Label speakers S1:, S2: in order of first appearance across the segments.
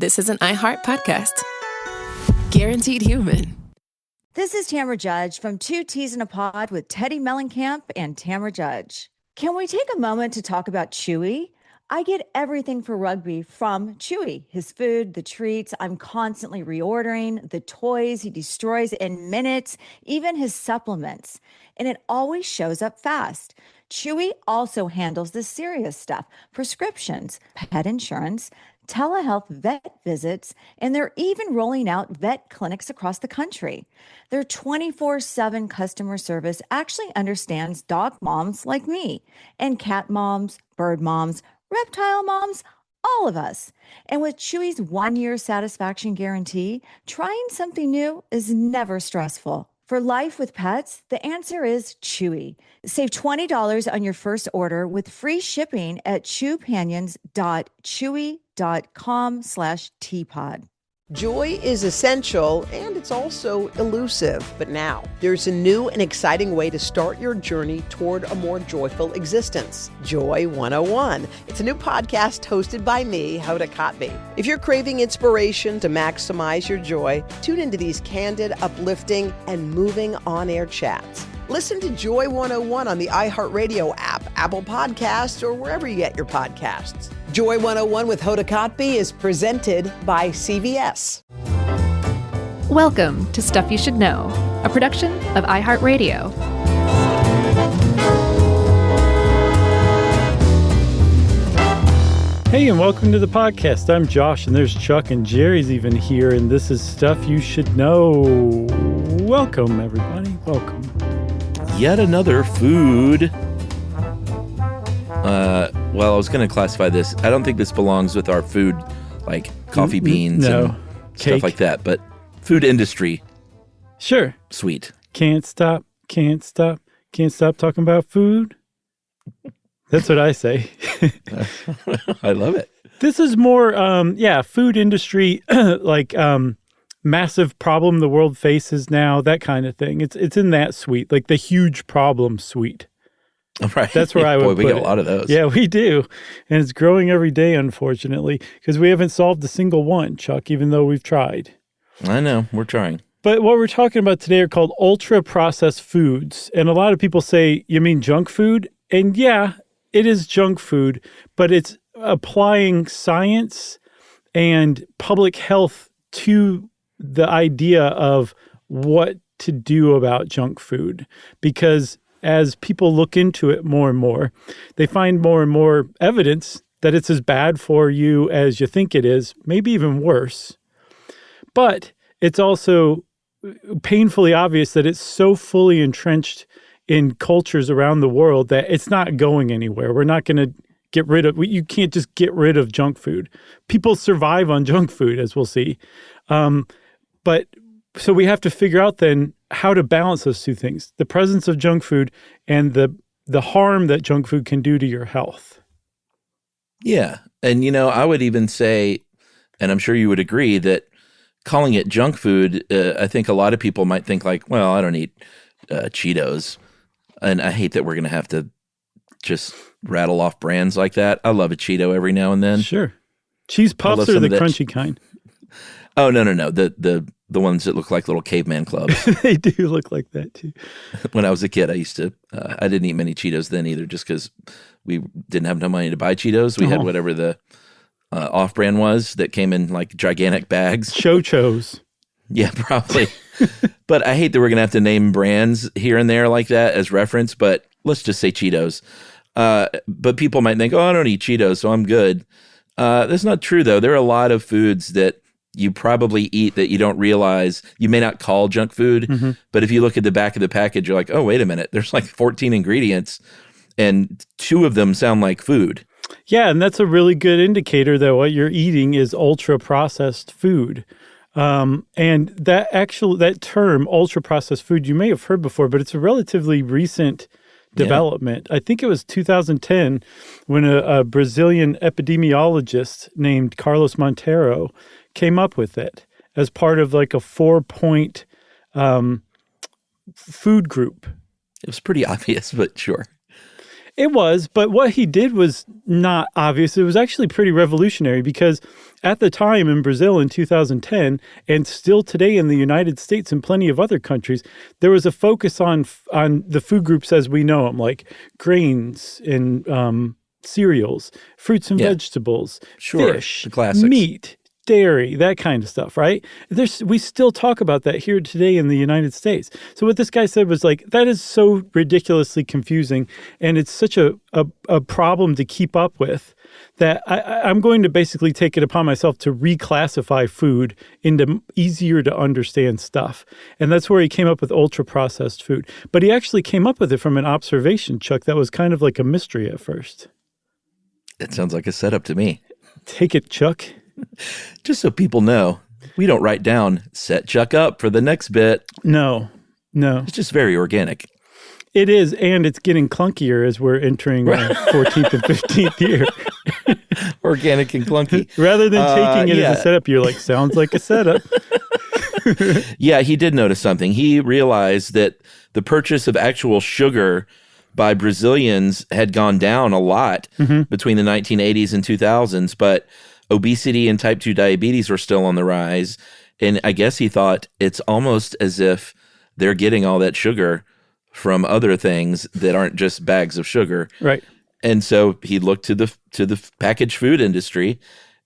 S1: This is an iHeart podcast. Guaranteed human.
S2: This is Tamra Judge from Two Teas in a Pod with Teddy Mellencamp and Tamra Judge. Can we take a moment to talk about Chewy? I get everything for rugby from Chewy. His food, the treats, I'm constantly reordering, the toys he destroys in minutes, even his supplements. And it always shows up fast. Chewy also handles the serious stuff, prescriptions, pet insurance, telehealth vet visits, and they're even rolling out vet clinics across the country. Their 24/7 customer service actually understands dog moms like me and cat moms, bird moms, reptile moms, all of us. And with Chewy's 1-year satisfaction guarantee, trying something new is never stressful. For life with pets, the answer is Chewy. Save $20 on your first order with free shipping at chewpanions.chewy.com/teapod.
S3: Joy is essential and it's also elusive. But now there's a new and exciting way to start your journey toward a more joyful existence. Joy 101. It's a new podcast hosted by me, Hoda Kotb. If you're craving inspiration to maximize your joy, tune into these candid, uplifting, and moving on-air chats. Listen to Joy 101 on the iHeartRadio app, Apple Podcasts, or wherever you get your podcasts. Joy 101 with Hoda Kotb is presented by CVS.
S4: Welcome to Stuff You Should Know, a production of iHeartRadio.
S5: Hey, and welcome to the podcast. I'm Josh, and there's Chuck, and Jerry's even here, and this is Stuff You Should Know. Welcome, everybody. Welcome.
S6: Yet another food. Well, I was going to classify this. I don't think this belongs with our food, like coffee beans and
S5: cake,
S6: stuff like that, but food industry.
S5: Sure.
S6: Sweet.
S5: Can't stop talking about food. That's what I say.
S6: I love it.
S5: This is more, food industry, massive problem the world faces now, that kind of thing. It's in that suite, like the huge problem suite.
S6: Right.
S5: That's where I would put
S6: we get
S5: it.
S6: A lot of those.
S5: Yeah, we do. And it's growing every day, unfortunately, because we haven't solved a single one, Chuck, even though we've tried.
S6: I know. We're trying.
S5: But what we're talking about today are called ultra-processed foods. And a lot of people say, you mean junk food? And yeah, it is junk food, but it's applying science and public health to the idea of what to do about junk food. Because as people look into it more and more, they find more and more evidence that it's as bad for you as you think it is, maybe even worse. But it's also painfully obvious that it's so fully entrenched in cultures around the world that it's not going anywhere. We're not going to get rid of, you can't just get rid of junk food. People survive on junk food, as we'll see. But so we have to figure out then how to balance those two things, the presence of junk food and the harm that junk food can do to your health.
S6: Yeah. And, I would even say, and I'm sure you would agree, that calling it junk food, I think a lot of people might think like, well, I don't eat Cheetos. And I hate that we're going to have to just rattle off brands like that. I love a Cheeto every now and then.
S5: Sure. Cheese puffs are the crunchy kind.
S6: Oh, no. The ones that look like little caveman clubs.
S5: They do look like that too.
S6: When I was a kid, I used to, I didn't eat many Cheetos then either, just because we didn't have enough money to buy Cheetos. We had whatever the off-brand was that came in like gigantic bags.
S5: Cho-chos.
S6: Yeah, probably. But I hate that we're going to have to name brands here and there like that as reference, but let's just say Cheetos. But people might think, oh, I don't eat Cheetos, so I'm good. That's not true, though. There are a lot of foods that you probably eat that you don't realize you may not call junk food, but if you look at the back of the package, you're like, oh, wait a minute, there's like 14 ingredients and 2 of them sound like food.
S5: Yeah, and that's a really good indicator that what you're eating is ultra-processed food. And that term, ultra-processed food, you may have heard before, but it's a relatively recent development. Yeah. I think it was 2010 when a Brazilian epidemiologist named Carlos Monteiro came up with it as part of like a 4-point food group.
S6: It was pretty obvious, but sure.
S5: It was, but what he did was not obvious. It was actually pretty revolutionary because at the time in Brazil in 2010, and still today in the United States and plenty of other countries, there was a focus on the food groups as we know them, like grains and cereals, fruits and vegetables, fish,
S6: the classics.
S5: meat, dairy, that kind of stuff, right? We still talk about that here today in the United States. So what this guy said was like, that is so ridiculously confusing, and it's such a problem to keep up with that I'm going to basically take it upon myself to reclassify food into easier to understand stuff. And that's where he came up with ultra-processed food. But he actually came up with it from an observation, Chuck, that was kind of like a mystery at first.
S6: It sounds like a setup to me.
S5: Take it, Chuck.
S6: Just so people know, we don't write down, set Chuck up for the next bit.
S5: No.
S6: It's just very organic.
S5: It is, and it's getting clunkier as we're entering 14th and 15th year.
S6: Organic and clunky.
S5: Rather than taking it as a setup, you're like, sounds like a setup.
S6: Yeah, he did notice something. He realized that the purchase of actual sugar by Brazilians had gone down a lot between the 1980s and 2000s, but obesity and type 2 diabetes were still on the rise. And I guess he thought it's almost as if they're getting all that sugar from other things that aren't just bags of sugar.
S5: Right.
S6: And so he looked to the packaged food industry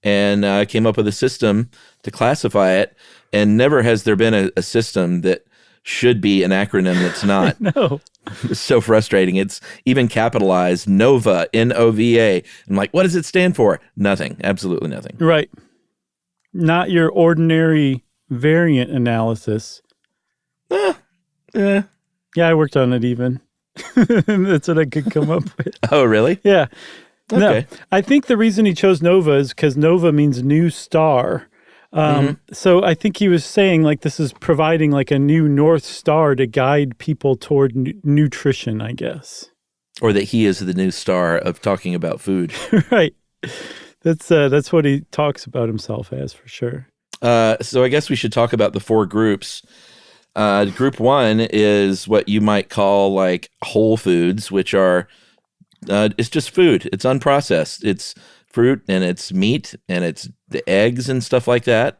S6: and came up with a system to classify it. And never has there been a system that should be an acronym that's not.
S5: No.
S6: It's so frustrating. It's even capitalized, NOVA, N-O-V-A. I'm like, what does it stand for? Nothing. Absolutely nothing.
S5: Right. Not your ordinary variant analysis. Yeah, I worked on it even. That's what I could come up with.
S6: Oh, really?
S5: Yeah.
S6: Okay.
S5: No, I think the reason he chose NOVA is because NOVA means new star. So I think he was saying like this is providing like a new North Star to guide people toward nutrition, I guess.
S6: Or that he is the new star of talking about food.
S5: Right. That's what he talks about himself as, for sure.
S6: So I guess we should talk about the four groups. Group one is what you might call like whole foods, which are, it's just food. It's unprocessed. It's fruit and it's meat and it's the eggs and stuff like that.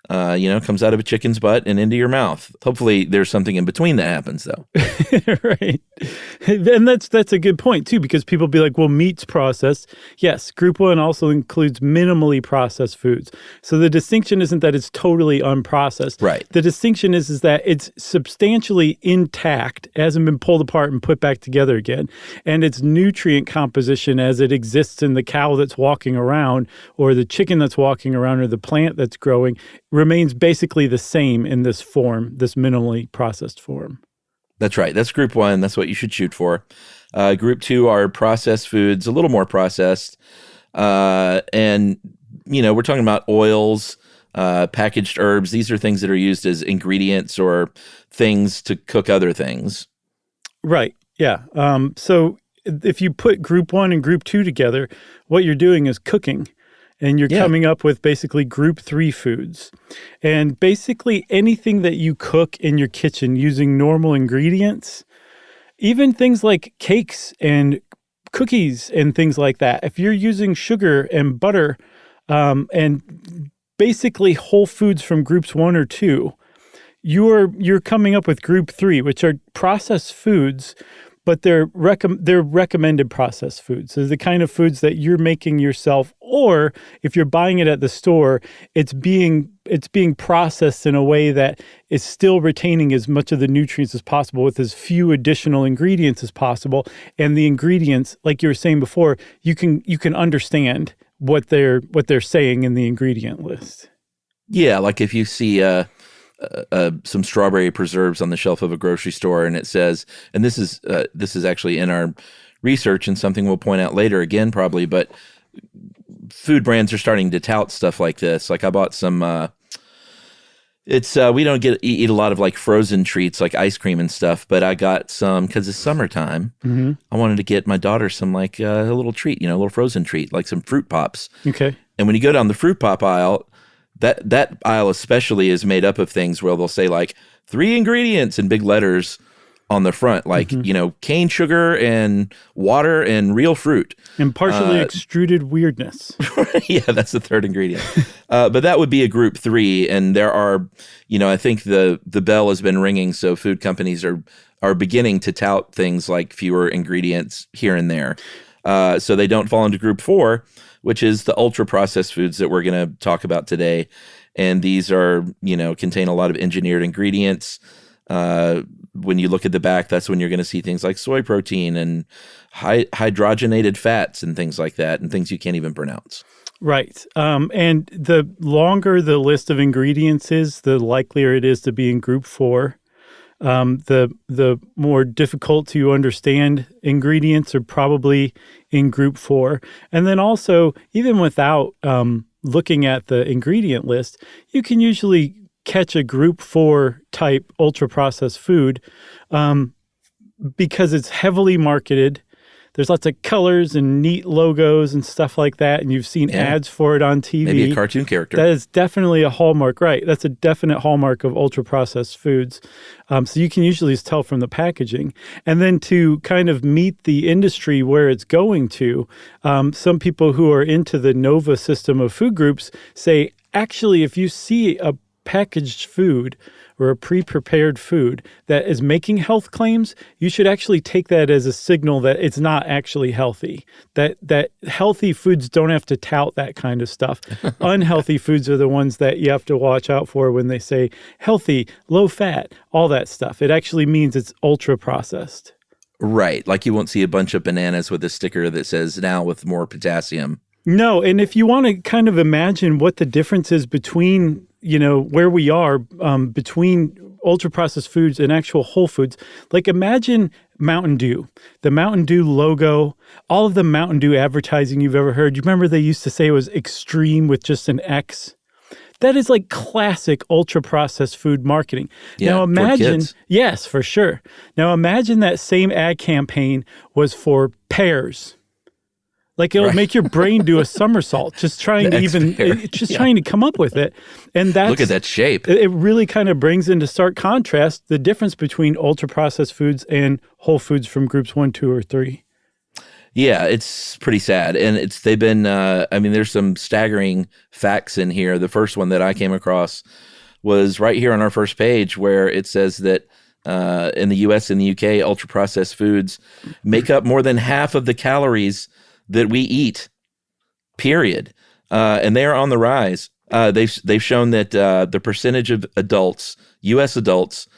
S6: Comes out of a chicken's butt and into your mouth. Hopefully there's something in between that happens though.
S5: Right. And that's a good point too, because people be like, well, meat's processed. Yes. Group one also includes minimally processed foods. So the distinction isn't that it's totally unprocessed.
S6: Right.
S5: The distinction is that it's substantially intact, hasn't been pulled apart and put back together again. And its nutrient composition as it exists in the cow that's walking around or the chicken that's walking around or the plant that's growing remains basically the same in this form, this minimally processed form.
S6: That's right. That's group one. That's what you should shoot for. Group two are processed foods, a little more processed. And, we're talking about oils, packaged herbs. These are things that are used as ingredients or things to cook other things.
S5: Right. Yeah. So if you put group one and group two together, what you're doing is cooking. And you're coming up with basically group three foods. And basically anything that you cook in your kitchen using normal ingredients, even things like cakes and cookies and things like that, if you're using sugar and butter and basically whole foods from groups one or two, you're coming up with group three, which are processed foods, but they're recommended processed foods. So the kind of foods that you're making yourself, or if you're buying it at the store, it's being processed in a way that is still retaining as much of the nutrients as possible with as few additional ingredients as possible. And the ingredients, like you were saying before, you can understand what they're saying in the ingredient list.
S6: Yeah, like if you see some strawberry preserves on the shelf of a grocery store, and it says, and this is actually in our research and something we'll point out later again probably, but food brands are starting to tout stuff like this. Like I bought some. We don't eat a lot of like frozen treats like ice cream and stuff, but I got some because it's summertime. Mm-hmm. I wanted to get my daughter some like a little treat, a little frozen treat, like some fruit pops.
S5: Okay.
S6: And when you go down the fruit pop aisle, that aisle especially is made up of things where they'll say like 3 ingredients in big letters on the front, like, cane sugar and water and real fruit.
S5: And partially extruded weirdness.
S6: Yeah, that's the third ingredient. But that would be a group 3. And there are, I think the bell has been ringing. So food companies are beginning to tout things like fewer ingredients here and there. So they don't fall into group 4, which is the ultra processed foods that we're going to talk about today. And these are, contain a lot of engineered ingredients. When you look at the back, that's when you're going to see things like soy protein and hydrogenated fats and things like that, and things you can't even pronounce.
S5: Right. And the longer the list of ingredients is, the likelier it is to be in group 4. The more difficult to understand ingredients are probably in group 4. And then also, even without looking at the ingredient list, you can usually catch a group 4 type ultra processed food because it's heavily marketed. There's lots of colors and neat logos and stuff like that, and you've seen ads for it on TV.
S6: Maybe a cartoon character.
S5: That is definitely a hallmark, right? That's a definite hallmark of ultra processed foods. So you can usually just tell from the packaging. And then to kind of meet the industry where it's going to, some people who are into the NOVA system of food groups say, actually, if you see a packaged food or a pre-prepared food that is making health claims, you should actually take that as a signal that it's not actually healthy. That healthy foods don't have to tout that kind of stuff. Unhealthy foods are the ones that you have to watch out for when they say healthy, low fat, all that stuff. It actually means it's ultra processed.
S6: Right. Like you won't see a bunch of bananas with a sticker that says now with more potassium.
S5: No, and if you want to kind of imagine what the difference is between, where we are between ultra-processed foods and actual whole foods, like imagine Mountain Dew, the Mountain Dew logo, all of the Mountain Dew advertising you've ever heard. You remember they used to say it was extreme with just an X? That is like classic ultra-processed food marketing.
S6: Yeah,
S5: now imagine,
S6: kids.
S5: Yes, for sure. Now imagine that same ad campaign was for pears. Like it'll make your brain do a somersault, just trying to come up with it. And that's,
S6: look at that shape.
S5: It really kind of brings into stark contrast the difference between ultra processed foods and whole foods from groups 1, 2, or 3.
S6: Yeah, it's pretty sad. And they've been, there's some staggering facts in here. The first one that I came across was right here on our first page, where it says that in the US and the UK, ultra processed foods make up more than half of the calories that we eat, period. And they are on the rise. They've shown that the percentage of adults, U.S. adults,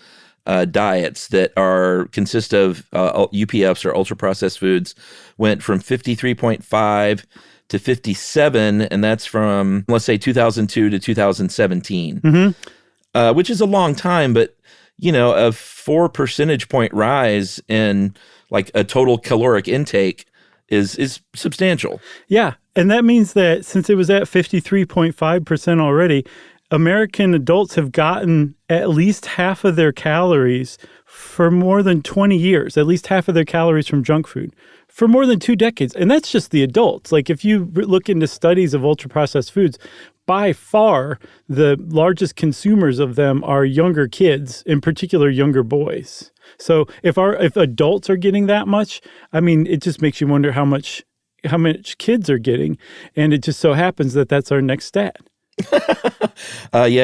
S6: diets that consist of UPFs or ultra processed foods went from 53.5 to 57, and that's from, let's say, 2002 to 2017, which is a long time, but a 4 percentage point rise in like a total caloric intake is substantial.
S5: Yeah. And that means that since it was at 53.5% already, American adults have gotten at least half of their calories for more than 20 years, at least half of their calories from junk food for more than 2 decades. And that's just the adults. Like if you look into studies of ultra-processed foods, by far the largest consumers of them are younger kids, in particular younger boys. So if adults are getting that much, it just makes you wonder how much kids are getting. And it just so happens that that's our next stat.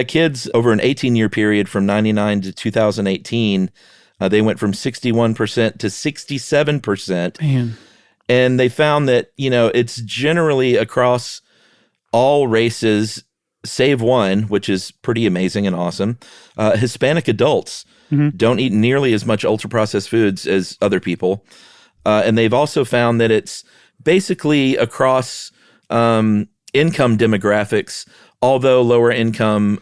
S6: Kids over an 18-year period from 99 to 2018, they went from 61% to 67%.
S5: Man.
S6: And they found that, it's generally across all races, save one, which is pretty amazing and awesome. Hispanic adults don't eat nearly as much ultra-processed foods as other people. And they've also found that it's basically across income demographics, although lower income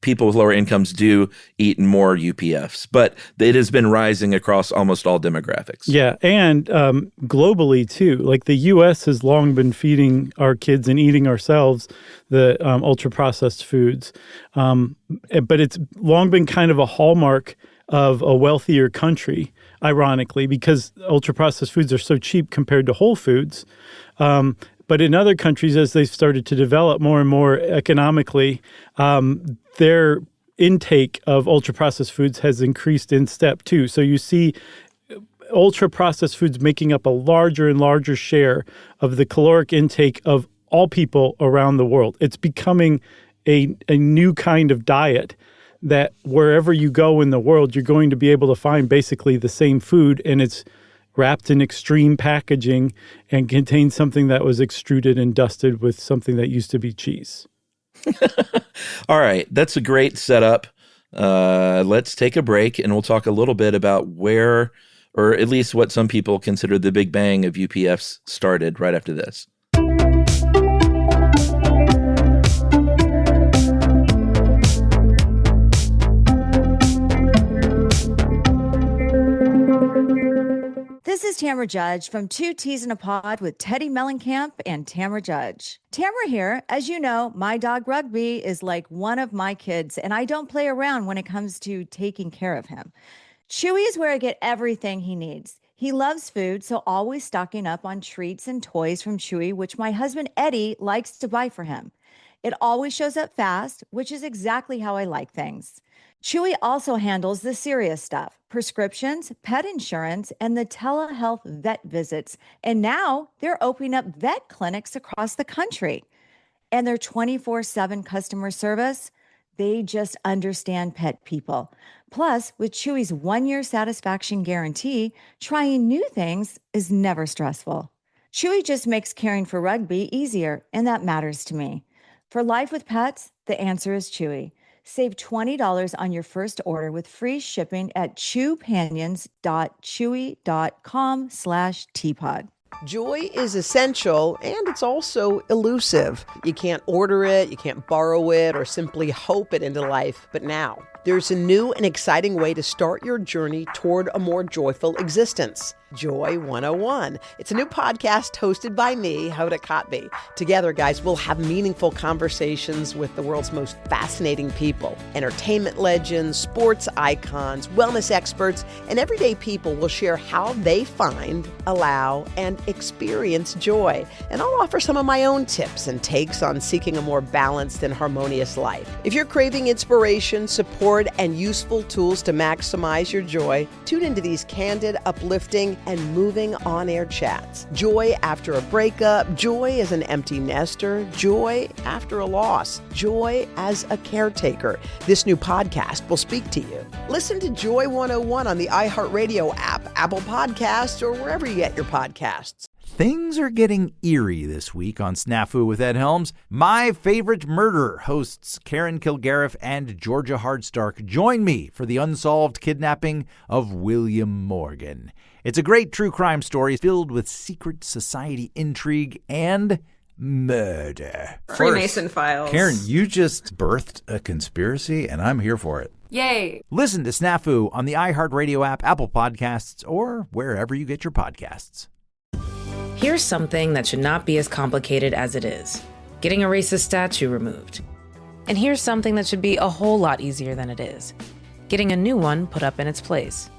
S6: people with lower incomes do eat more UPFs. But it has been rising across almost all demographics.
S5: Yeah, and globally too. Like the U.S. has long been feeding our kids and eating ourselves the ultra-processed foods. But it's long been kind of a hallmark of a wealthier country, ironically, because ultra-processed foods are so cheap compared to whole foods. But in other countries, as they've started to develop more and more economically, their intake of ultra-processed foods has increased in step too. So you see ultra-processed foods making up a larger and larger share of the caloric intake of all people around the world. It's becoming a new kind of diet that wherever you go in the world, you're going to be able to find basically the same food, and it's wrapped in extreme packaging and contains something that was extruded and dusted with something that used to be cheese.
S6: All right. That's a great setup. Let's take a break and we'll talk a little bit about where, or at least what some people consider the Big Bang of UPFs started right after this.
S2: This is Tamara Judge from Two Teas in a Pod with Teddy Mellencamp and Tamara Judge. Tamara here. As you know, my dog Rugby is like one of my kids, and I don't play around when it comes to taking care of him. Chewy is where I get everything he needs. He loves food, so always stocking up on treats and toys from Chewy, which my husband Eddie likes to buy for him. It always shows up fast, which is exactly how I like things. Chewy also handles the serious stuff, prescriptions, pet insurance, and the telehealth vet visits. And now they're opening up vet clinics across the country. And their 24/7 customer service, they just understand pet people. Plus, with Chewy's 1-year satisfaction guarantee, trying new things is never stressful. Chewy just makes caring for Rugby easier, and that matters to me. For life with pets, the answer is Chewy. Save $20 on your first order with free shipping at chewpanions.chewy.com/teapod.
S3: Joy is essential, and it's also elusive. You can't order it, you can't borrow it, or simply hope it into life. But now, there's a new and exciting way to start your journey toward a more joyful existence. Joy 101. It's a new podcast hosted by me, Hoda Kotb. Together, guys, we'll have meaningful conversations with the world's most fascinating people. Entertainment legends, sports icons, wellness experts, and everyday people will share how they find, allow, and experience joy. And I'll offer some of my own tips and takes on seeking a more balanced and harmonious life. If you're craving inspiration, support, and useful tools to maximize your joy, tune into these candid, uplifting, and moving on-air chats. Joy after a breakup, joy as an empty nester, joy after a loss, joy as a caretaker. This new podcast will speak to you. Listen to Joy 101 on the iHeartRadio app, Apple Podcasts, or wherever you get your podcasts.
S7: Things are getting eerie this week on Snafu with Ed Helms. My Favorite Murder hosts Karen Kilgariff and Georgia Hardstark join me for the unsolved kidnapping of William Morgan. It's a great true crime story filled with secret society intrigue and murder.
S8: Freemason files.
S7: Karen, you just birthed a conspiracy, and I'm here for it.
S8: Yay.
S7: Listen to Snafu on the iHeartRadio app, Apple Podcasts, or wherever you get your podcasts.
S9: Here's something that should not be as complicated as it is. Getting a racist statue removed. And here's something that should be a whole lot easier than it is. Getting a new one put up in its place.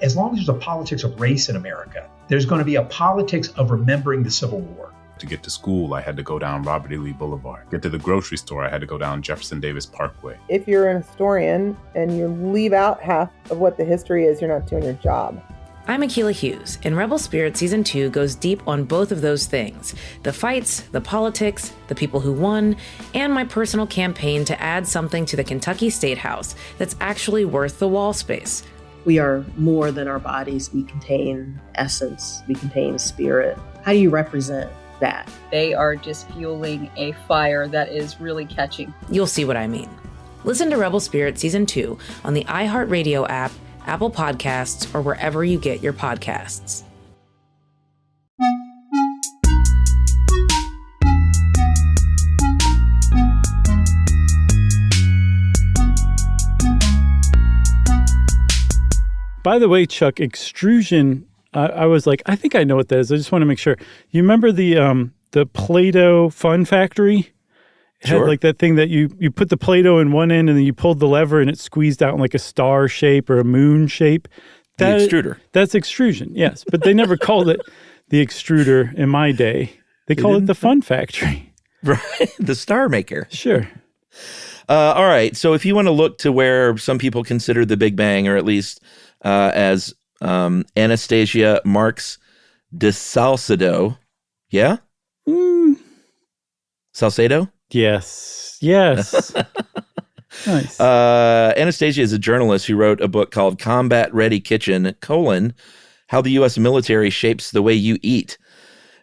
S10: As long as there's a politics of race in America, there's going to be a politics of remembering the Civil War.
S11: To get to school, I had to go down Robert E. Lee Boulevard. Get to the grocery store, I had to go down Jefferson Davis Parkway.
S12: If you're an historian and you leave out half of what the history is, you're not doing your job.
S9: I'm Akilah Hughes, and Rebel Spirit Season 2 goes deep on both of those things. The fights, the politics, the people who won, and my personal campaign to add something to the Kentucky State House that's actually worth the wall space.
S13: We are more than our bodies. We contain essence. We contain spirit. How do you represent that?
S14: They are just fueling a fire that is really catching.
S9: You'll see what I mean. Listen to Rebel Spirit Season 2 on the iHeartRadio app, Apple Podcasts, or wherever you get your podcasts.
S5: By the way, Chuck, extrusion, I was like, I think I know what that is. I just want to make sure. You remember the Play-Doh Fun Factory? It
S6: Sure.
S5: had like that thing that you put the Play-Doh in one end and then you pulled the lever and it squeezed out in like a star shape or a moon shape.
S6: The extruder.
S5: That's extrusion, yes. But they never called it the extruder in my day. They called it the Fun Factory.
S6: Right. The Star Maker.
S5: Sure.
S6: All right. So if you want to look to where some people consider the Big Bang, or at least as Anastasia Marx de Salcedo. Yeah? Salcedo?
S5: Yes. Yes. Nice.
S6: Anastasia is a journalist who wrote a book called Combat Ready Kitchen, How the U.S. Military Shapes the Way You Eat.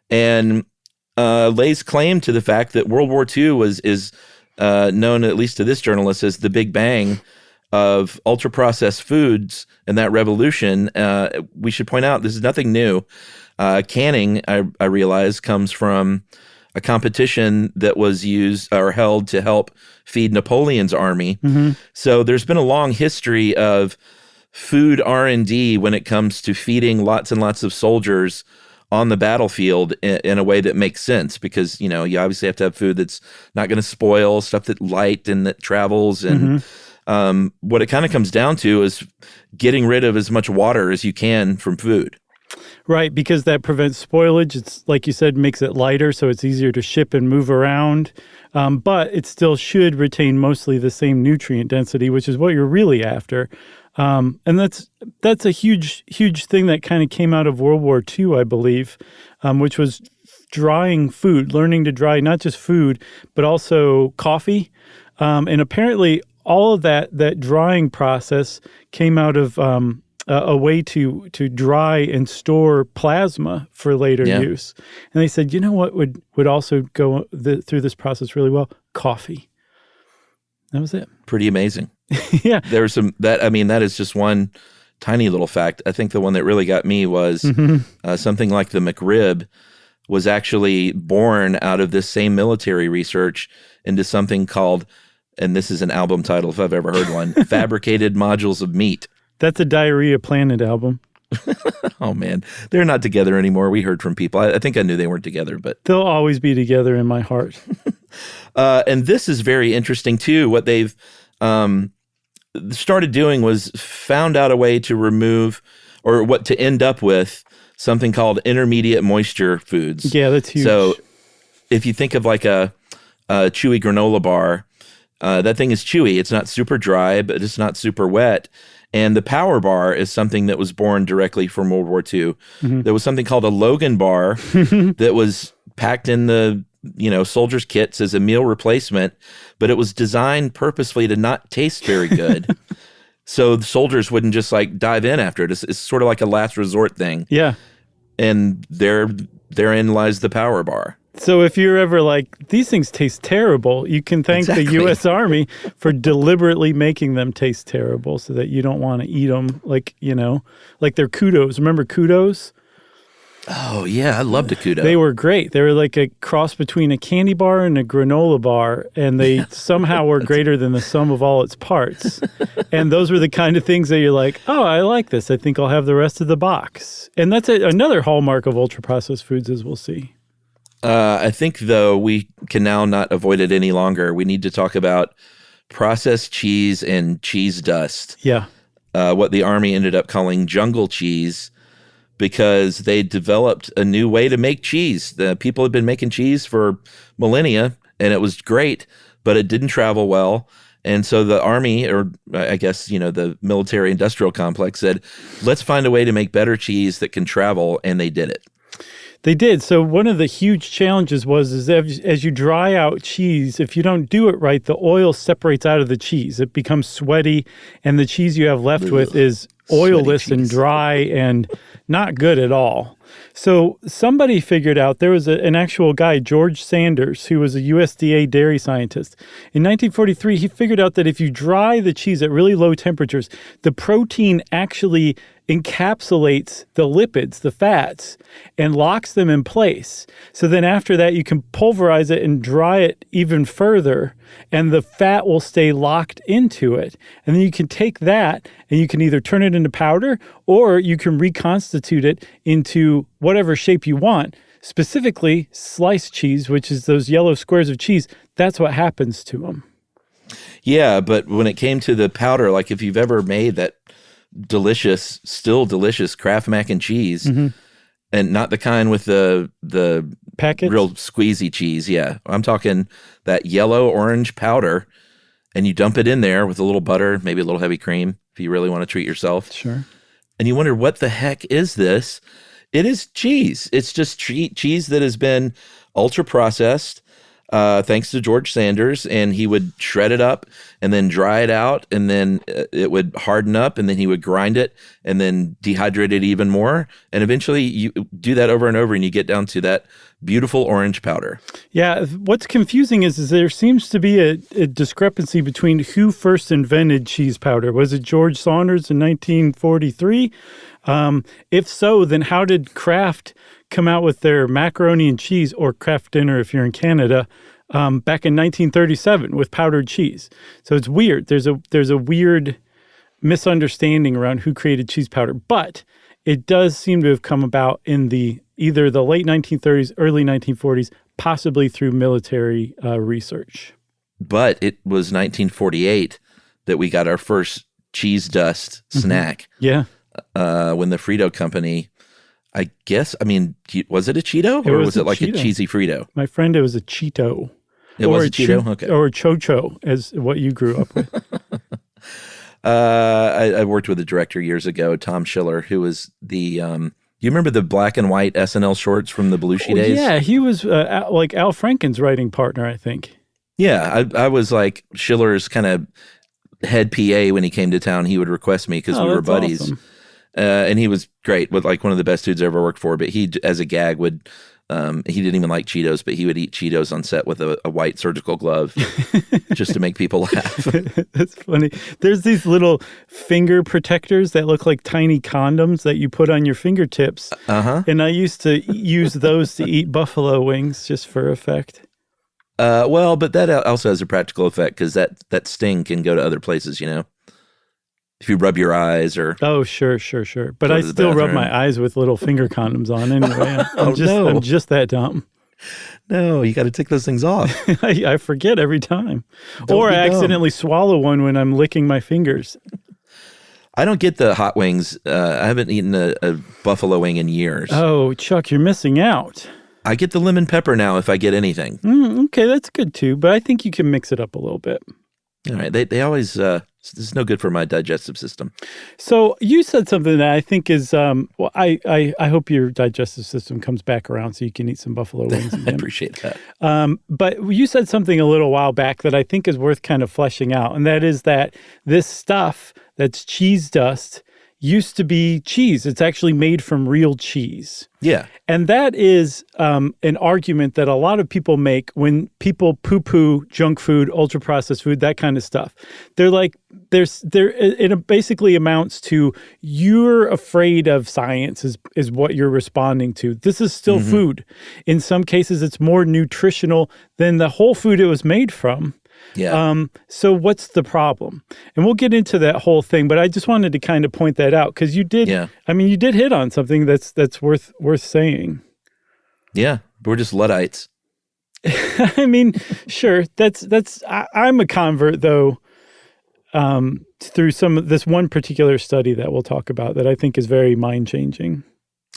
S6: And lays claim to the fact that World War II is known, at least to this journalist, as the Big Bang of ultra-processed foods and that revolution. We should point out, this is nothing new. Canning, I realize, comes from a competition that was used or held to help feed Napoleon's army.
S5: Mm-hmm.
S6: So there's been a long history of food R&D when it comes to feeding lots and lots of soldiers on the battlefield in a way that makes sense, because, you obviously have to have food that's not going to spoil, stuff that's light and that travels. And what it kind of comes down to is getting rid of as much water as you can from food.
S5: Right, because that prevents spoilage. It's, like you said, makes it lighter, so it's easier to ship and move around. But it still should retain mostly the same nutrient density, which is what you're really after. And that's a huge thing that kind of came out of World War II, I believe, which was drying food, learning to dry not just food, but also coffee. And apparently all of that drying process came out of a way to dry and store plasma for later use. And they said, you know what would also go through this process really well? Coffee. That was it.
S6: Pretty amazing.
S5: Yeah.
S6: There's that is just one tiny little fact. I think the one that really got me was something like the McRib was actually born out of this same military research into something called, and this is an album title if I've ever heard one, Fabricated Modules of Meat.
S5: That's a Diarrhea Planet album.
S6: Oh, man. They're not together anymore. We heard from people. I think I knew they weren't together, but
S5: they'll always be together in my heart.
S6: And this is very interesting, too. What they've started doing was found out a way to remove, or what to end up with, something called intermediate moisture foods.
S5: Yeah, that's huge.
S6: So if you think of like a chewy granola bar, that thing is chewy. It's not super dry, but it's not super wet. And the Power Bar is something that was born directly from World War II.
S5: Mm-hmm.
S6: There was something called a Logan Bar that was packed in the soldiers' kits as a meal replacement, but it was designed purposefully to not taste very good. So the soldiers wouldn't just like dive in after it. It's sort of like a last resort thing.
S5: Yeah.
S6: And therein lies the Power Bar.
S5: So if you're ever like, these things taste terrible, you can thank the U.S. Army for deliberately making them taste terrible so that you don't want to eat them like they're Kudos. Remember Kudos?
S6: Oh, yeah. I loved a Kudo.
S5: They were great. They were like a cross between a candy bar and a granola bar, and they somehow were greater than the sum of all its parts. And those were the kind of things that you're like, oh, I like this. I think I'll have the rest of the box. And that's another hallmark of ultra-processed foods, as we'll see.
S6: I think, though, we can now not avoid it any longer. We need to talk about processed cheese and cheese dust.
S5: Yeah.
S6: What the Army ended up calling jungle cheese, because they developed a new way to make cheese. The people had been making cheese for millennia, and it was great, but it didn't travel well. And so the Army, or I guess, the military industrial complex, said, let's find a way to make better cheese that can travel, and they did it.
S5: They did. So one of the huge challenges was as you dry out cheese, if you don't do it right, the oil separates out of the cheese. It becomes sweaty, and the cheese you have left with is oilless and dry and not good at all. So somebody figured out, there was an actual guy, George Sanders, who was a USDA dairy scientist. In 1943, he figured out that if you dry the cheese at really low temperatures, the protein actually encapsulates the lipids, the fats, and locks them in place. So then after that, you can pulverize it and dry it even further, and the fat will stay locked into it. And then you can take that and you can either turn it into powder, or you can reconstitute it into whatever shape you want. Specifically, sliced cheese, which is those yellow squares of cheese. That's what happens to them.
S6: Yeah, but when it came to the powder, like if you've ever made that still delicious Kraft mac and cheese, and not the kind with the
S5: packets,
S6: real squeezy cheese. Yeah, I'm talking that yellow orange powder. and you dump it in there with a little butter, maybe a little heavy cream if you really want to treat yourself.
S5: Sure.
S6: And you wonder, what the heck is this? It is cheese. It's just cheese that has been ultra processed, thanks to George Sanders, and he would shred it up and then dry it out, and then it would harden up, and then he would grind it and then dehydrate it even more. And eventually you do that over and over, and you get down to that beautiful orange powder.
S5: Yeah. What's confusing is there seems to be a discrepancy between who first invented cheese powder. Was it George Saunders in 1943? If so, then how did Kraft come out with their macaroni and cheese, or Kraft Dinner if you're in Canada, back in 1937 with powdered cheese? So it's weird. There's a weird misunderstanding around who created cheese powder, but it does seem to have come about in either the late 1930s, early 1940s, possibly through military research.
S6: But it was 1948 that we got our first cheese dust snack.
S5: Yeah.
S6: When the Frito company, I guess, was it a Cheeto, or was it like
S5: Cheeto.
S6: A cheesy Frito?
S5: My friend, it was a Cheeto.
S6: It was a Cheeto? Okay.
S5: Or a Cho-Cho, as what you grew up with.
S6: I worked with a director years ago, Tom Schiller, who was the, you remember the black and white SNL shorts from the Belushi days?
S5: Yeah, he was like Al Franken's writing partner, I think.
S6: Yeah, I was like Schiller's kind of head PA when he came to town. He would request me because we were buddies.
S5: Awesome.
S6: And he was great, with like one of the best dudes I ever worked for. But he, as a gag, would he didn't even like Cheetos, but he would eat Cheetos on set with a white surgical glove just to make people laugh.
S5: That's funny. There's these little finger protectors that look like tiny condoms that you put on your fingertips. And I used to use those to eat buffalo wings just for effect.
S6: Well, but that also has a practical effect, because that sting can go to other places, you know? If you rub your eyes or...
S5: Oh, sure. But I still rub my eyes with little finger condoms on anyway. I'm just that dumb.
S6: No, you got to take those things off.
S5: I forget every time. Or I accidentally swallow one when I'm licking my fingers.
S6: I don't get the hot wings. I haven't eaten a buffalo wing in years.
S5: Oh, Chuck, you're missing out.
S6: I get the lemon pepper now if I get anything.
S5: Okay, that's good too. But I think you can mix it up a little bit.
S6: All right. They always... this is no good for my digestive system.
S5: So you said something that I think is, I hope your digestive system comes back around so you can eat some buffalo wings again.
S6: I appreciate that.
S5: But you said something a little while back that I think is worth kind of fleshing out. And that is that this stuff that's cheese dust used to be cheese. It's actually made from real cheese.
S6: Yeah.
S5: And that is an argument that a lot of people make when people poo-poo junk food, ultra-processed food, that kind of stuff. They're like, it basically amounts to, you're afraid of science is what you're responding to. This is still food. In some cases, it's more nutritional than the whole food it was made from.
S6: Yeah.
S5: So what's the problem? And we'll get into that whole thing, but I just wanted to kind of point that out, because you did.
S6: Yeah.
S5: You did hit on something that's worth saying.
S6: Yeah, we're just Luddites.
S5: Sure. I'm a convert though, through this one particular study that we'll talk about that I think is very mind changing.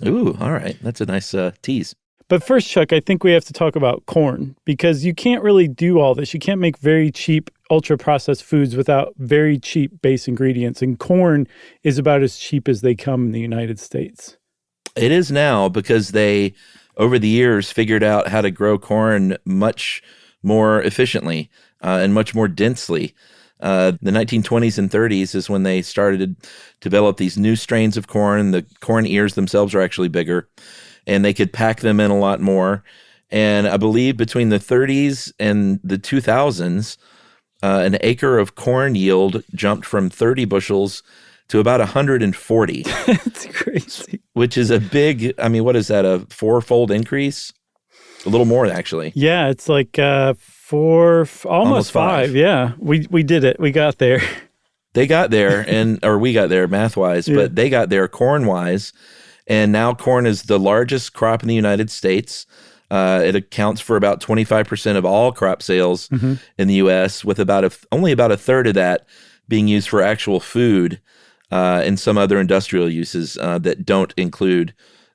S6: Ooh, all right. That's a nice tease.
S5: But first, Chuck, I think we have to talk about corn, because you can't really do all this. You can't make very cheap, ultra-processed foods without very cheap base ingredients. And corn is about as cheap as they come in the United States.
S6: It is now, because they, over the years, figured out how to grow corn much more efficiently and much more densely. The 1920s and 30s is when they started to develop these new strains of corn. The corn ears themselves are actually bigger, and they could pack them in a lot more. And I believe between the 30s and the 2000s, an acre of corn yield jumped from 30 bushels to about 140.
S5: That's crazy.
S6: Which is a big, what is that, a 4-fold increase? A little more, actually.
S5: Yeah, it's like almost five. Yeah, we did it. We got there.
S6: They got there, or we got there math-wise, but they got there corn-wise. And now corn is the largest crop in the United States. It accounts for about 25% of all crop sales in the U.S., with only about a third of that being used for actual food and some other industrial uses that don't include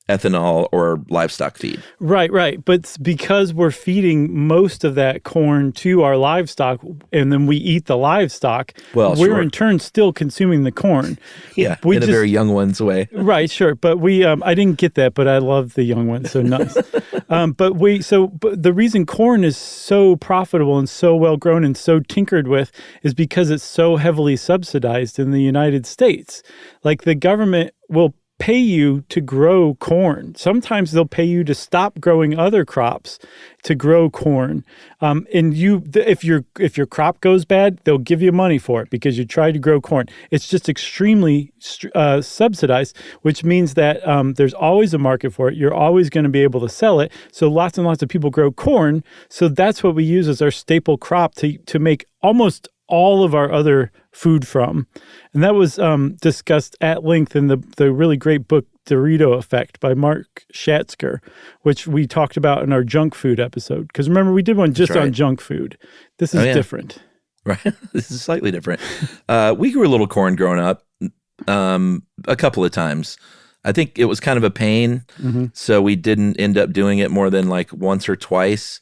S6: ethanol or livestock feed.
S5: Right. But because we're feeding most of that corn to our livestock and then we eat the livestock, we're in turn still consuming the corn.
S6: Yeah, in a very young one's way.
S5: Right, sure. But I didn't get that, but I love the young ones, so nice. But the reason corn is so profitable and so well grown and so tinkered with is because it's so heavily subsidized in the United States. Like the government will pay you to grow corn. Sometimes they'll pay you to stop growing other crops to grow corn. If your crop goes bad, they'll give you money for it because you tried to grow corn. It's just extremely subsidized, which means that there's always a market for it. You're always going to be able to sell it. So lots and lots of people grow corn. So that's what we use as our staple crop to make almost all of our other food from. And that was discussed at length in the really great book, Dorito Effect by Mark Schatzker, which we talked about in our junk food episode. Because remember, we did one just on junk food. This is different.
S6: Right. This is slightly different. We grew a little corn growing up a couple of times. I think it was kind of a pain, so we didn't end up doing it more than like once or twice.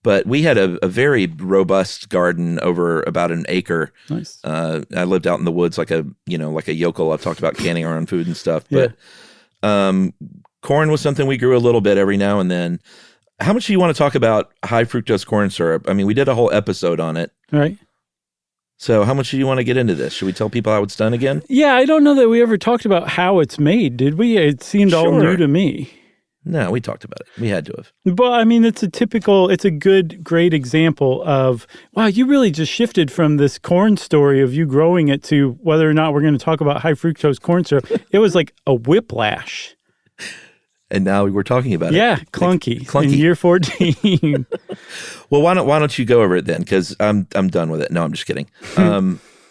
S6: But we had a very robust garden over about an acre.
S5: Nice.
S6: I lived out in the woods like a yokel. I've talked about canning our own food and stuff.
S5: Yeah.
S6: But corn was something we grew a little bit every now and then. How much do you want to talk about high fructose corn syrup? I mean, we did a whole episode on it.
S5: Right.
S6: So how much do you want to get into this? Should we tell people how it's done again?
S5: Yeah, I don't know that we ever talked about how it's made, did we? It seemed all new to me.
S6: No, we talked about it. We had to have.
S5: But I mean, it's a great example of, wow, you really just shifted from this corn story of you growing it to whether or not we're going to talk about high fructose corn syrup. It was like a whiplash.
S6: And now we're talking about it.
S5: Yeah, clunky. In year 14.
S6: Well, why don't you go over it then? Because I'm done with it. No, I'm just kidding.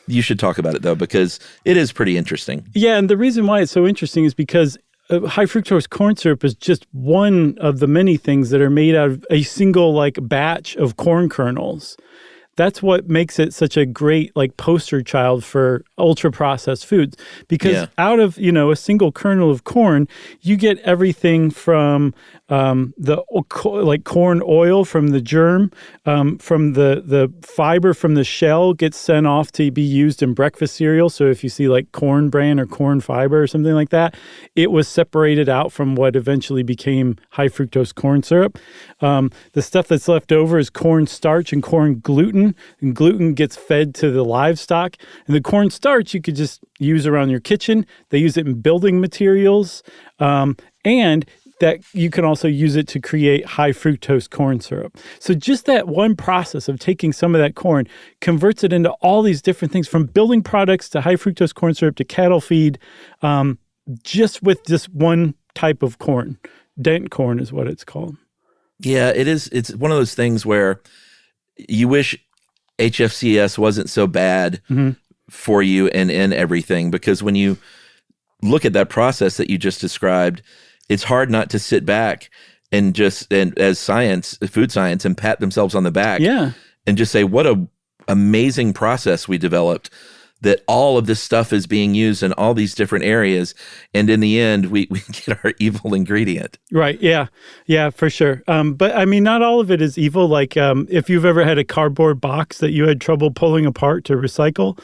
S6: You should talk about it though, because it is pretty interesting.
S5: Yeah, and the reason why it's so interesting is because high fructose corn syrup is just one of the many things that are made out of a single batch of corn kernels. That's what makes it such a great poster child for ultra processed foods, because out of a single kernel of corn, you get everything from the corn oil from the germ, from the fiber from the shell gets sent off to be used in breakfast cereal. So if you see corn bran or corn fiber or something like that, it was separated out from what eventually became high fructose corn syrup. The stuff that's left over is corn starch and corn gluten. And gluten gets fed to the livestock. And the corn starch you could just use around your kitchen. They use it in building materials. And that you can also use it to create high fructose corn syrup. So just that one process of taking some of that corn converts it into all these different things, from building products to high fructose corn syrup to cattle feed, just with this one type of corn. Dent corn is what it's called.
S6: Yeah, it is. It's one of those things where you wish HFCS wasn't so bad for you and in everything, because when you look at that process that you just described, it's hard not to sit back and as food science, and pat themselves on the back and just say, what a amazing process we developed, that all of this stuff is being used in all these different areas. And in the end, we get our evil ingredient.
S5: Right. Yeah. Yeah, for sure. But I mean, not all of it is evil. If you've ever had a cardboard box that you had trouble pulling apart to recycle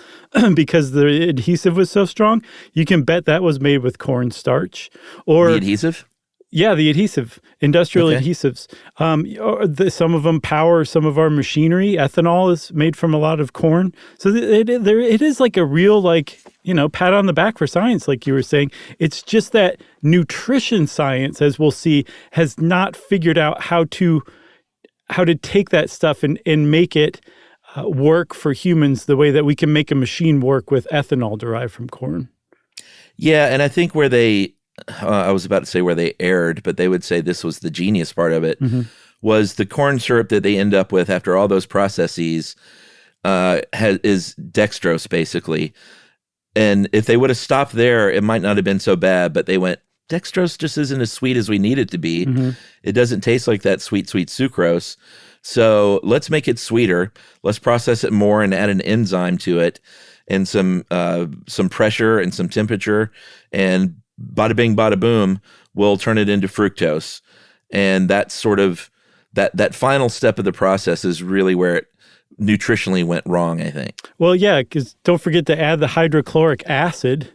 S5: because the adhesive was so strong, you can bet that was made with corn starch. Or
S6: the adhesive?
S5: Yeah, the adhesive, industrial adhesives. Some of them power some of our machinery. Ethanol is made from a lot of corn. So it is like a real, pat on the back for science, like you were saying. It's just that nutrition science, as we'll see, has not figured out how to take that stuff and make it work for humans the way that we can make a machine work with ethanol derived from corn.
S6: Yeah, and I think where they... I was about to say where they erred, but they would say this was the genius part of it, was the corn syrup that they end up with after all those processes is dextrose, basically. And if they would have stopped there, it might not have been so bad, but they went, dextrose just isn't as sweet as we need it to be. It doesn't taste like that sweet, sweet sucrose. So let's make it sweeter. Let's process it more and add an enzyme to it, and some pressure and some temperature, and bada bing, bada boom, will turn it into fructose. And that's sort of that final step of the process is really where it nutritionally went wrong, I think.
S5: Well, yeah, because don't forget to add the hydrochloric acid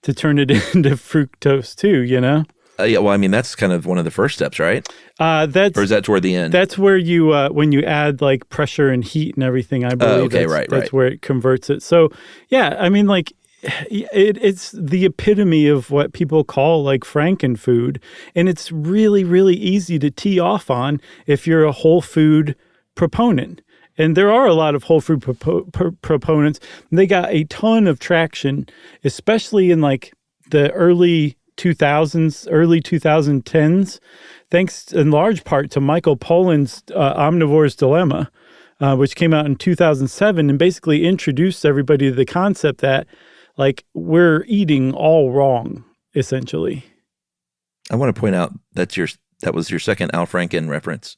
S5: to turn it into fructose too, you know?
S6: Yeah, well, I mean, that's kind of one of the first steps, right? Or is that toward the end?
S5: That's where you, when you add like pressure and heat and everything, I believe that's where it converts it. So, yeah, I mean, like, it's the epitome of what people call like frankenfood. And it's really, really easy to tee off on if you're a whole food proponent. And there are a lot of whole food proponents. They got a ton of traction, especially in like the early 2000s, early 2010s, thanks in large part to Michael Pollan's Omnivore's Dilemma, which came out in 2007 and basically introduced everybody to the concept that like we're eating all wrong, essentially.
S6: I want to point out that was your second Al Franken reference.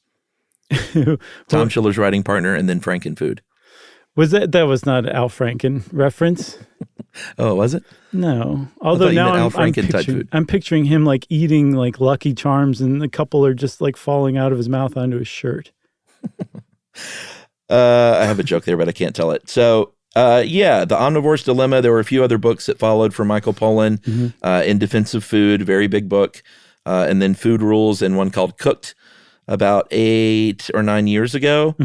S6: Tom Schiller's writing partner, and then Frankenfood.
S5: That was not an Al Franken reference?
S6: Oh, was it?
S5: No. Although now I'm picturing him like eating like Lucky Charms, and a couple are just like falling out of his mouth onto his shirt.
S6: I have a joke there, but I can't tell it. So, the Omnivore's Dilemma. There were a few other books that followed from Michael Pollan. In Defense of Food, very big book, and then Food Rules, and one called Cooked, about 8 or 9 years ago.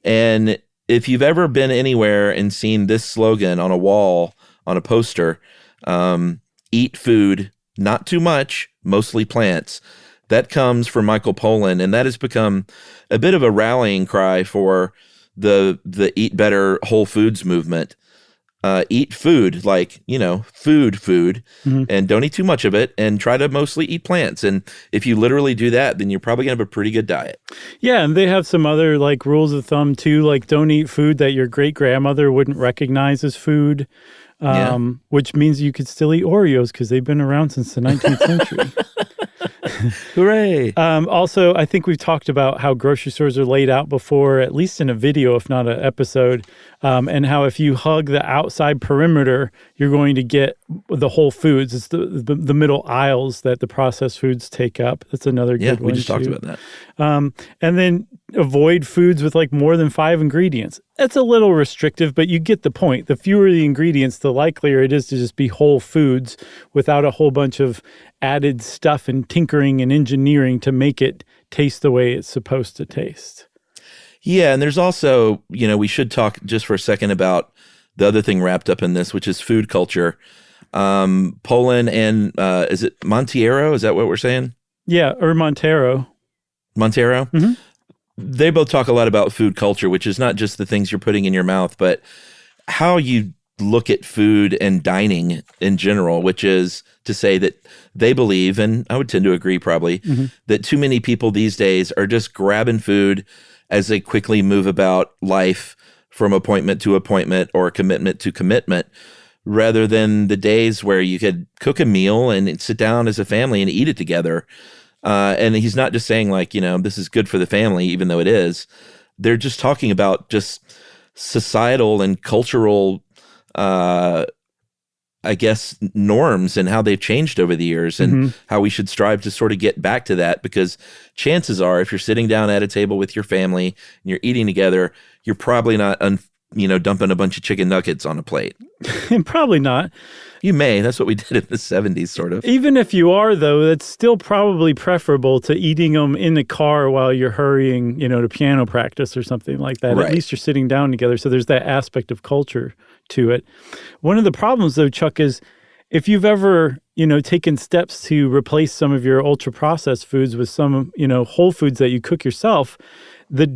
S6: And if you've ever been anywhere and seen this slogan on a wall, on a poster, eat food, not too much, mostly plants, that comes from Michael Pollan. And that has become a bit of a rallying cry for the Eat Better Whole Foods movement. Eat food, like, food, and don't eat too much of it, and try to mostly eat plants. And if you literally do that, then you're probably going to have a pretty good diet.
S5: Yeah, and they have some other, like, rules of thumb, too, like don't eat food that your great-grandmother wouldn't recognize as food, which means you could still eat Oreos because they've been around since the 19th century.
S6: Hooray.
S5: Also, I think we've talked about how grocery stores are laid out before, at least in a video, if not an episode, and how if you hug the outside perimeter, you're going to get the whole foods. It's the middle aisles that the processed foods take up. That's another good one.
S6: We just talked about that.
S5: And then avoid foods with like more than 5 ingredients. That's a little restrictive, but you get the point. The fewer the ingredients, the likelier it is to just be whole foods without a whole bunch of added stuff and tinkering and engineering to make it taste the way it's supposed to taste.
S6: Yeah, and there's also, we should talk just for a second about the other thing wrapped up in this, which is food culture. Pollan and, is it Monteiro? Is that what we're saying?
S5: Yeah, or Montero.
S6: Montero? Mm-hmm. They both talk a lot about food culture, which is not just the things you're putting in your mouth, but how you look at food and dining in general, which is to say that they believe, and I would tend to agree probably, that too many people these days are just grabbing food as they quickly move about life from appointment to appointment or commitment to commitment, rather than the days where you could cook a meal and sit down as a family and eat it together. And he's not just saying like, this is good for the family, even though it is. They're just talking about just societal and cultural, norms and how they've changed over the years and how we should strive to sort of get back to that, because chances are if you're sitting down at a table with your family and you're eating together, you're probably not, dumping a bunch of chicken nuggets on a plate.
S5: Probably not.
S6: You may. That's what we did in the 70s, sort of.
S5: Even if you are, though, that's still probably preferable to eating them in the car while you're hurrying, to piano practice or something like that. Right. At least you're sitting down together. So there's that aspect of culture to it. One of the problems, though, Chuck, is if you've ever, taken steps to replace some of your ultra-processed foods with some, whole foods that you cook yourself, the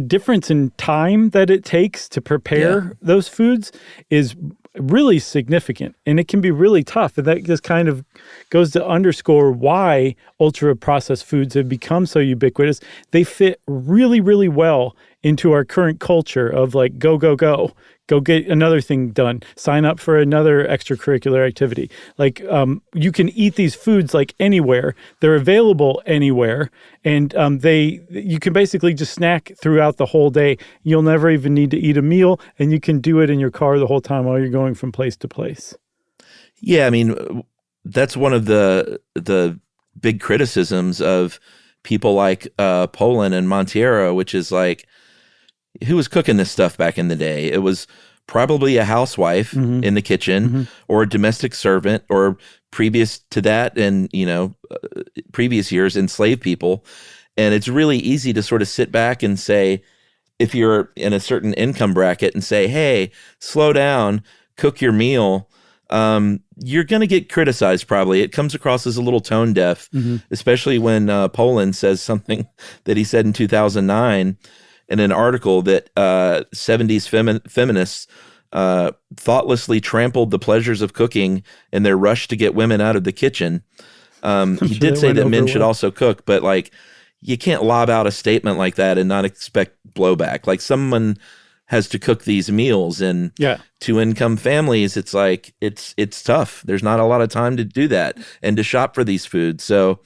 S5: difference in time that it takes to prepare those foods is really significant, and it can be really tough. And that just kind of goes to underscore why ultra-processed foods have become so ubiquitous. They fit really, really well into our current culture of like, go get another thing done, sign up for another extracurricular activity. Like, you can eat these foods like anywhere. They're available anywhere. And you can basically just snack throughout the whole day. You'll never even need to eat a meal, and you can do it in your car the whole time while you're going from place to place.
S6: Yeah, I mean, that's one of the big criticisms of people like Poland and Montiero, which is like, who was cooking this stuff back in the day? It was probably a housewife in the kitchen or a domestic servant, or previous to that, and previous years, enslaved people. And it's really easy to sort of sit back and say, if you're in a certain income bracket, and say, hey, slow down, cook your meal, you're going to get criticized probably. It comes across as a little tone deaf, especially when Poland says something that he said in 2009 in an article that 70s feminists thoughtlessly trampled the pleasures of cooking in their rush to get women out of the kitchen. He did say that men should also cook, but like, you can't lob out a statement like that and not expect blowback. Like, someone has to cook these meals, and to income families, it's like, it's tough. There's not a lot of time to do that and to shop for these foods. So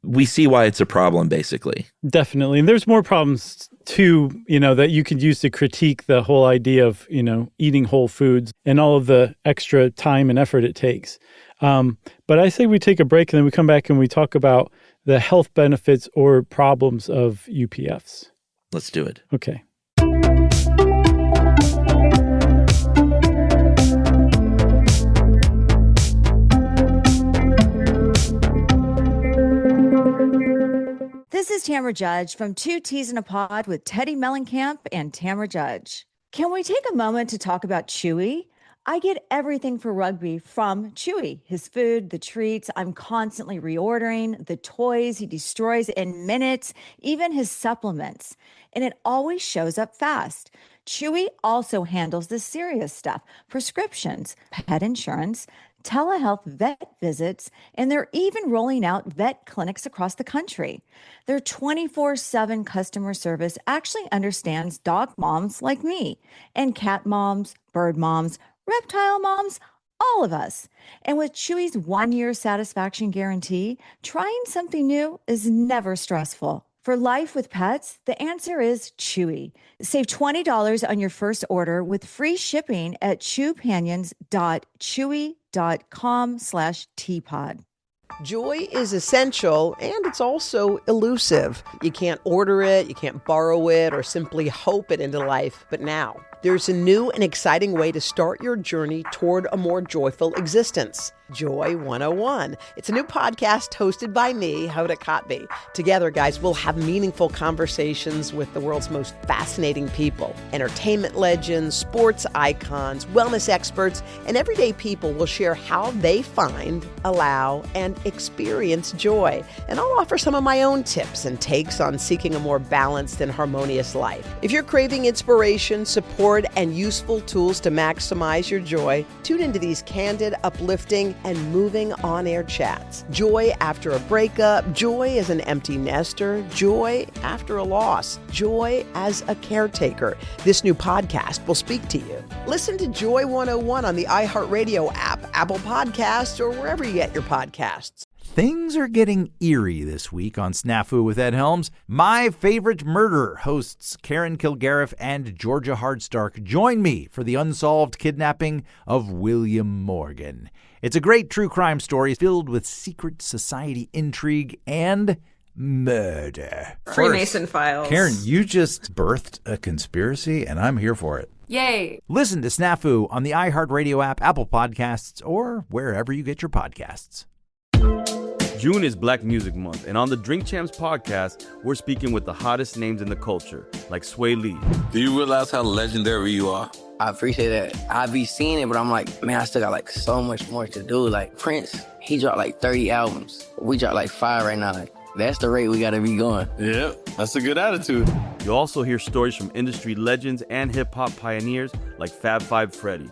S6: we see why it's a problem, basically.
S5: Definitely. And there's more problems too, that you could use to critique the whole idea of, eating whole foods and all of the extra time and effort it takes. But I say we take a break, and then we come back and we talk about the health benefits or problems of UPFs.
S6: Let's do it.
S5: Okay.
S2: This is Tamara Judge from Two Teas in a Pod with Teddy Mellencamp and Tamara Judge. Can we take a moment to talk about Chewy? I get everything for rugby from Chewy. His food, the treats, I'm constantly reordering, the toys he destroys in minutes, even his supplements. And it always shows up fast. Chewy also handles the serious stuff, prescriptions, pet insurance, telehealth vet visits, and they're even rolling out vet clinics across the country. Their 24/7 customer service actually understands dog moms like me, and cat moms, bird moms, reptile moms, all of us. And with Chewy's 1-year satisfaction guarantee, trying something new is never stressful. For life with pets, the answer is Chewy. Save $20 on your first order with free shipping at chewpanions.chewy.com/teapod.
S3: Joy is essential, and it's also elusive. You can't order it, you can't borrow it, or simply hope it into life. But now, there's a new and exciting way to start your journey toward a more joyful existence. Joy 101. It's a new podcast hosted by me, Hoda Kotb. Together, guys, we'll have meaningful conversations with the world's most fascinating people. Entertainment legends, sports icons, wellness experts, and everyday people will share how they find, allow, and experience joy. And I'll offer some of my own tips and takes on seeking a more balanced and harmonious life. If you're craving inspiration, support, and useful tools to maximize your joy, tune into these candid, uplifting, and moving on-air chats. Joy after a breakup, joy as an empty nester, joy after a loss, joy as a caretaker. This new podcast will speak to you. Listen to Joy 101 on the iHeartRadio app, Apple Podcasts, or wherever you get your podcasts.
S7: Things are getting eerie this week on Snafu with Ed Helms. My Favorite Murder hosts Karen Kilgariff and Georgia Hardstark join me for the unsolved kidnapping of William Morgan. It's a great true crime story filled with secret society intrigue and murder.
S8: Freemason files.
S7: Karen, you just birthed a conspiracy, and I'm here for it.
S8: Yay.
S7: Listen to Snafu on the iHeartRadio app, Apple Podcasts, or wherever you get your podcasts.
S15: June is Black Music Month, and on the Drink Champs podcast, we're speaking with the hottest names in the culture, like Sway Lee.
S16: Do you realize how legendary you are?
S17: I appreciate that. I be seeing it, but I'm like, man, I still got like so much more to do. Like Prince, he dropped like 30 albums. We dropped like 5 right now. Like, that's the rate we gotta be going.
S16: Yeah, that's a good attitude.
S15: You'll also hear stories from industry legends and hip-hop pioneers like Fab Five Freddy.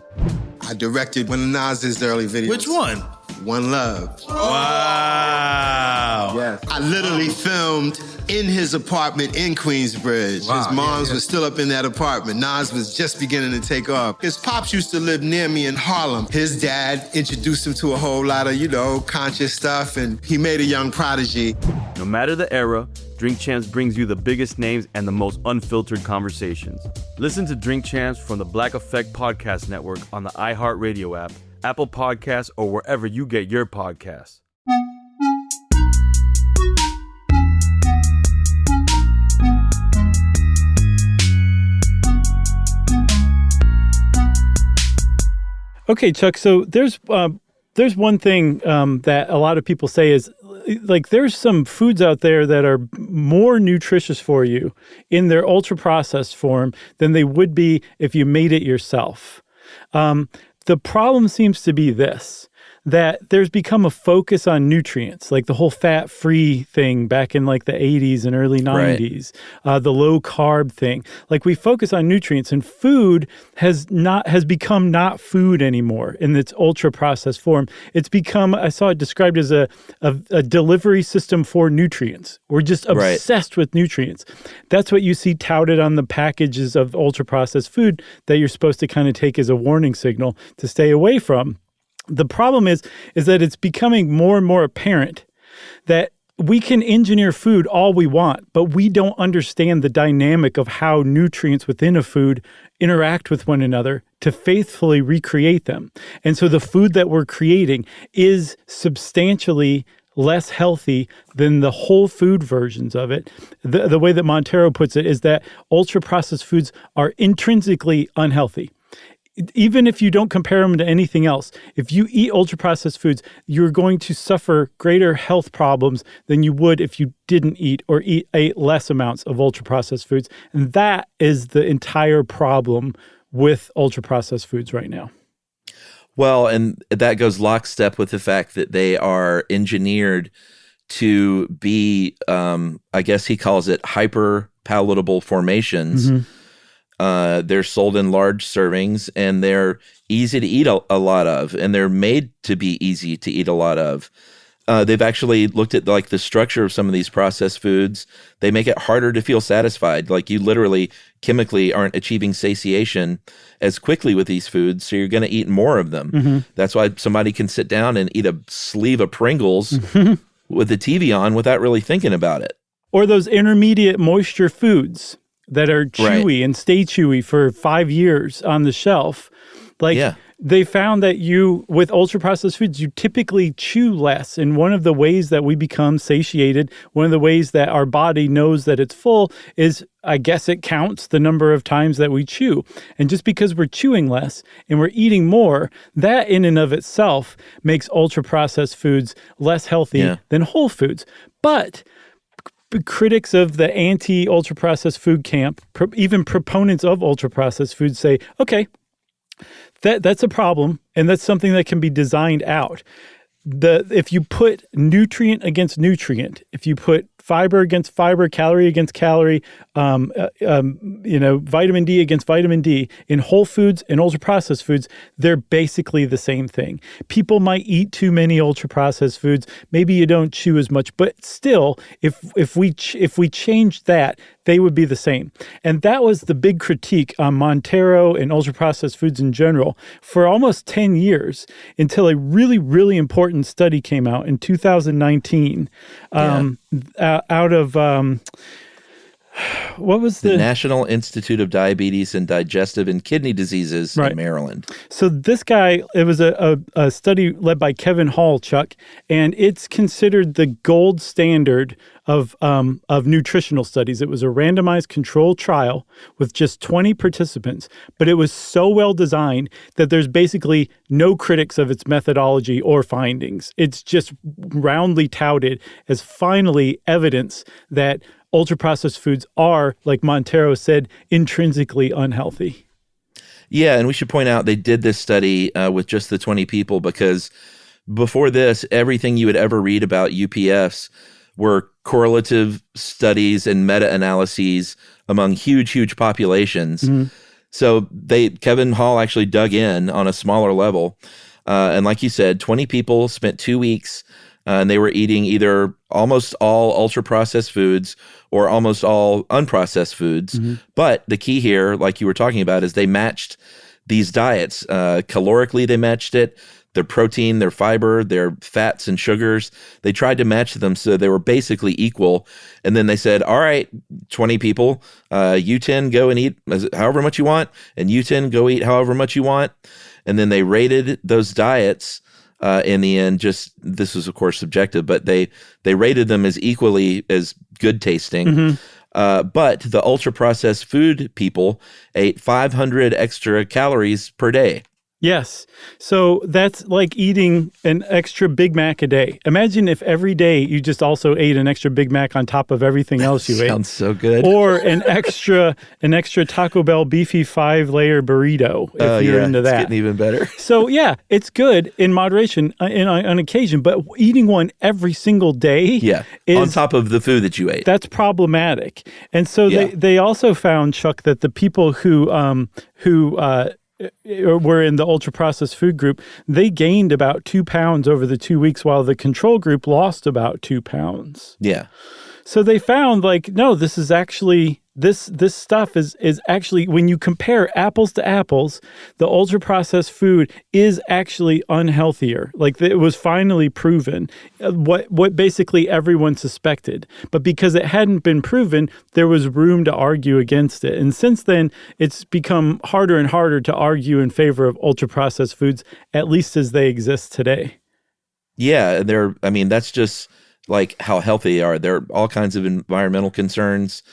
S18: I directed one of Nas's early videos.
S16: Which one?
S18: One Love.
S16: Wow.
S18: Yes. I literally filmed in his apartment in Queensbridge.
S16: Wow.
S18: His moms was still up in that apartment. Nas was just beginning to take off. His pops used to live near me in Harlem. His dad introduced him to a whole lot of, conscious stuff, and he made a young prodigy.
S15: No matter the era, Drink Champs brings you the biggest names and the most unfiltered conversations. Listen to Drink Champs from the Black Effect Podcast Network on the iHeartRadio app, Apple Podcasts, or wherever you get your podcasts.
S5: Okay, Chuck. So there's one thing that a lot of people say is like there's some foods out there that are more nutritious for you in their ultra processed form than they would be if you made it yourself. The problem seems to be this, that there's become a focus on nutrients, like the whole fat-free thing back in like the 80s and early 90s, the low-carb thing. Like we focus on nutrients, and food has become not food anymore in its ultra-processed form. It's become, I saw it described as a delivery system for nutrients. We're just obsessed with nutrients. That's what you see touted on the packages of ultra-processed food that you're supposed to kind of take as a warning signal to stay away from. The problem is that it's becoming more and more apparent that we can engineer food all we want, but we don't understand the dynamic of how nutrients within a food interact with one another to faithfully recreate them. And so the food that we're creating is substantially less healthy than the whole food versions of it. The way that Montero puts it is that ultra-processed foods are intrinsically unhealthy. Even if you don't compare them to anything else, if you eat ultra-processed foods, you're going to suffer greater health problems than you would if you didn't eat or ate less amounts of ultra-processed foods. And that is the entire problem with ultra-processed foods right now.
S6: Well, and that goes lockstep with the fact that they are engineered to be, I guess he calls it hyper-palatable formations. Mm-hmm. They're sold in large servings, and they're easy to eat a lot of, and they're made to be easy to eat a lot of. They've actually looked at like the structure of some of these processed foods. They make it harder to feel satisfied. Like you literally chemically aren't achieving satiation as quickly with these foods, so you're going to eat more of them. Mm-hmm. That's why somebody can sit down and eat a sleeve of Pringles with the TV on without really thinking about it.
S5: Or those intermediate moisture foods that are chewy and stay chewy for 5 years on the shelf. They found that with ultra-processed foods, you typically chew less. And one of the ways that we become satiated, one of the ways that our body knows that it's full is, I guess it counts the number of times that we chew. And just because we're chewing less and we're eating more, that in and of itself makes ultra-processed foods less healthy than whole foods. But critics of the anti-ultra-processed food camp, even proponents of ultra-processed foods say, okay, that's a problem, and that's something that can be designed out. If you put nutrient against nutrient, if you put fiber against fiber, calorie against calorie, vitamin D against vitamin D, in whole foods and ultra-processed foods, they're basically the same thing. People might eat too many ultra-processed foods. Maybe you don't chew as much, but still, if we changed that, they would be the same. And that was the big critique on Montero and ultra-processed foods in general for almost 10 years until a really, really important study came out in 2019 out of what was the
S6: National Institute of Diabetes and Digestive and Kidney Diseases in Maryland.
S5: So this guy, it was a study led by Kevin Hall, Chuck, and it's considered the gold standard of nutritional studies. It was a randomized controlled trial with just 20 participants, but it was so well designed that there's basically no critics of its methodology or findings. It's just roundly touted as finally evidence that ultra-processed foods are, like Montero said, intrinsically unhealthy.
S6: Yeah, and we should point out they did this study with just the 20 people because before this, everything you would ever read about UPFs were correlative studies and meta-analyses among huge populations. Mm-hmm. So Kevin Hall actually dug in on a smaller level. And like you said, 20 people spent 2 weeks and they were eating either almost all ultra-processed foods or almost all unprocessed foods. Mm-hmm. But the key here, like you were talking about, is they matched these diets. Calorically, they matched it. Their protein, their fiber, their fats and sugars. They tried to match them so they were basically equal. And then they said, all right, 20 people, you 10 go and eat however much you want, and you 10 go eat however much you want. And then they rated those diets in the end. This was, of course, subjective, but they rated them as equally as good tasting. Mm-hmm. But the ultra-processed food people ate 500 extra calories per day.
S5: Yes. So that's like eating an extra Big Mac a day. Imagine if every day you just also ate an extra Big Mac on top of everything else you ate.
S6: Sounds so good.
S5: Or an extra Taco Bell beefy 5-layer burrito if you're into that.
S6: It's getting even better.
S5: So yeah, it's good in moderation on occasion, but eating one every single day
S6: on top of the food that you ate.
S5: That's problematic. And so they also found, Chuck, that the people who were in the ultra-processed food group, they gained about 2 pounds over the 2 weeks, while the control group lost about 2 pounds.
S6: Yeah.
S5: So they found, like, no, this is actually, this stuff is actually, when you compare apples to apples, the ultra-processed food is actually unhealthier. Like, it was finally proven, what basically everyone suspected. But because it hadn't been proven, there was room to argue against it. And since then, it's become harder and harder to argue in favor of ultra-processed foods, at least as they exist today.
S6: Yeah, that's just like how healthy they are. There are all kinds of environmental concerns.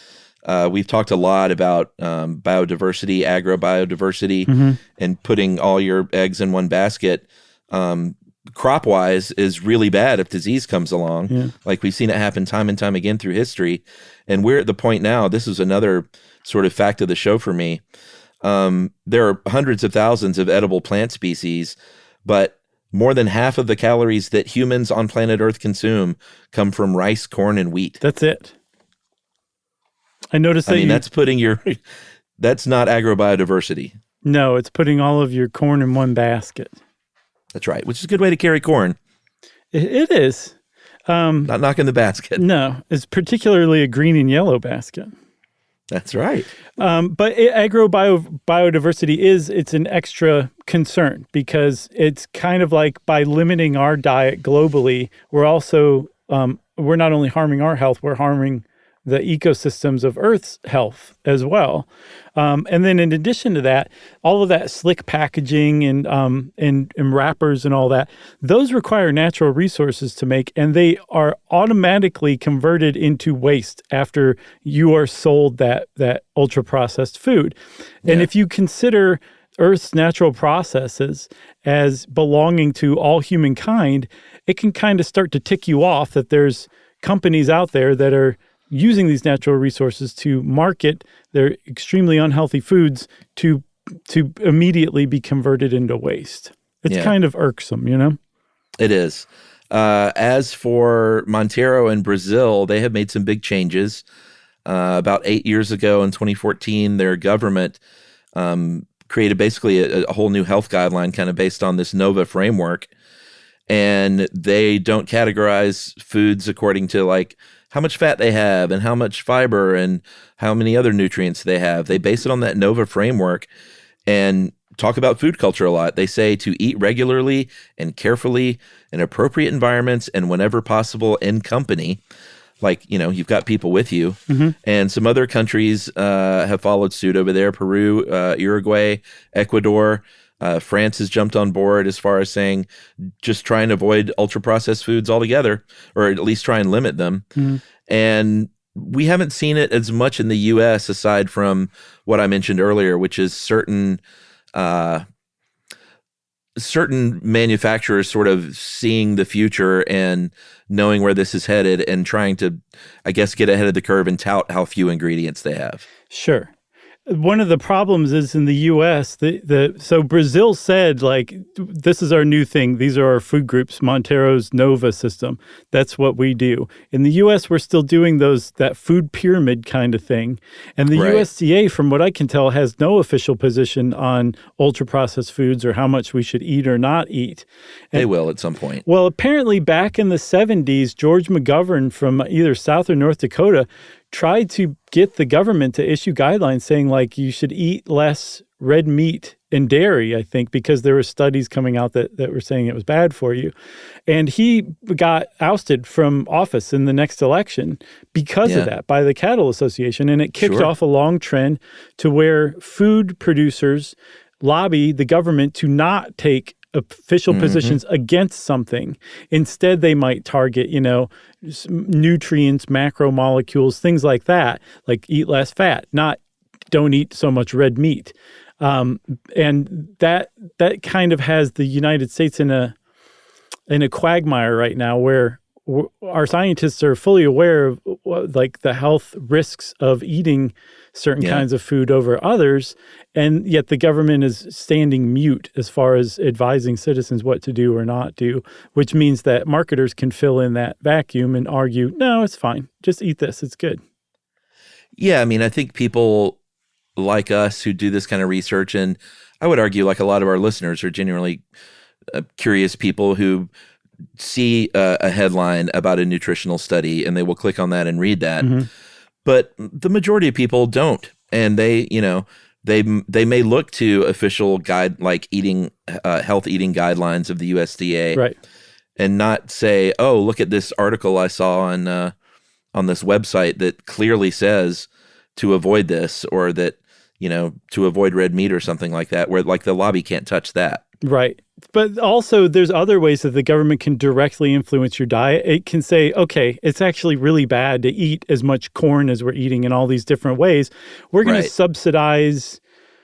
S6: We've talked a lot about biodiversity, agrobiodiversity, and putting all your eggs in one basket. Crop-wise is really bad if disease comes along.
S5: Yeah.
S6: Like we've seen it happen time and time again through history. And we're at the point now, this is another sort of fact of the show for me. There are hundreds of thousands of edible plant species, but more than half of the calories that humans on planet Earth consume come from rice, corn, and wheat.
S5: That's it. I noticed that.
S6: That's not agrobiodiversity.
S5: No, it's putting all of your corn in one basket.
S6: That's right, which is a good way to carry corn.
S5: It is.
S6: Not knocking the basket.
S5: No, it's particularly a green and yellow basket.
S6: That's right.
S5: But agrobiodiversity it's an extra concern, because it's kind of like, by limiting our diet globally, we're also, we're not only harming our health, we're harming the ecosystems of Earth's health as well. And then in addition to that, all of that slick packaging and wrappers and all that, those require natural resources to make, and they are automatically converted into waste after you are sold that ultra-processed food. Yeah. And if you consider Earth's natural processes as belonging to all humankind, it can kind of start to tick you off that there's companies out there that are using these natural resources to market their extremely unhealthy foods to immediately be converted into waste. It's kind of irksome, you know?
S6: It is. As for Monteiro and Brazil, they have made some big changes. About 8 years ago in 2014, their government created basically a whole new health guideline kind of based on this NOVA framework. And they don't categorize foods according to like how much fat they have and how much fiber and how many other nutrients they have. They base it on that NOVA framework and talk about food culture a lot. They say to eat regularly and carefully in appropriate environments and whenever possible in company. Like, you know, you've got people with you. Mm-hmm. And some other countries have followed suit over there. Peru, Uruguay, Ecuador. France has jumped on board as far as saying just try and avoid ultra-processed foods altogether, or at least try and limit them. Mm-hmm. And we haven't seen it as much in the U.S. aside from what I mentioned earlier, which is certain manufacturers sort of seeing the future and knowing where this is headed and trying to, I guess, get ahead of the curve and tout how few ingredients they have.
S5: Sure. One of the problems is in the U.S., so Brazil said, like, this is our new thing. These are our food groups, Monteiro's NOVA system. That's what we do. In the U.S., we're still doing that food pyramid kind of thing. And the USDA, from what I can tell, has no official position on ultra-processed foods or how much we should eat or not eat. And,
S6: they will at some point.
S5: Well, apparently back in the 70s, George McGovern from either South or North Dakota tried to get the government to issue guidelines saying, like, you should eat less red meat and dairy, I think, because there were studies coming out that were saying it was bad for you. And he got ousted from office in the next election because of that by the Cattle Association. And it kicked off a long trend to where food producers lobby the government to not take official positions against something. Instead, they might target, you know, nutrients, macromolecules, things like that, like eat less fat, not don't eat so much red meat. And that kind of has the United States in a quagmire right now, where our scientists are fully aware of like the health risks of eating certain kinds of food over others, and yet the government is standing mute as far as advising citizens what to do or not do, which means that marketers can fill in that vacuum and argue, no, it's fine, just eat this, it's good.
S6: Yeah, I mean, I think people like us who do this kind of research, and I would argue like a lot of our listeners are genuinely curious people who see a headline about a nutritional study and they will click on that and read that. But the majority of people don't. And they, they may look to official guide, like health eating guidelines of the USDA,
S5: right,
S6: and not say, oh, look at this article I saw on this website that clearly says to avoid this, or that, to avoid red meat or something like that, where like the lobby can't touch that.
S5: Right. But also there's other ways that the government can directly influence your diet. It can say, okay, it's actually really bad to eat as much corn as we're eating in all these different ways. We're going to subsidize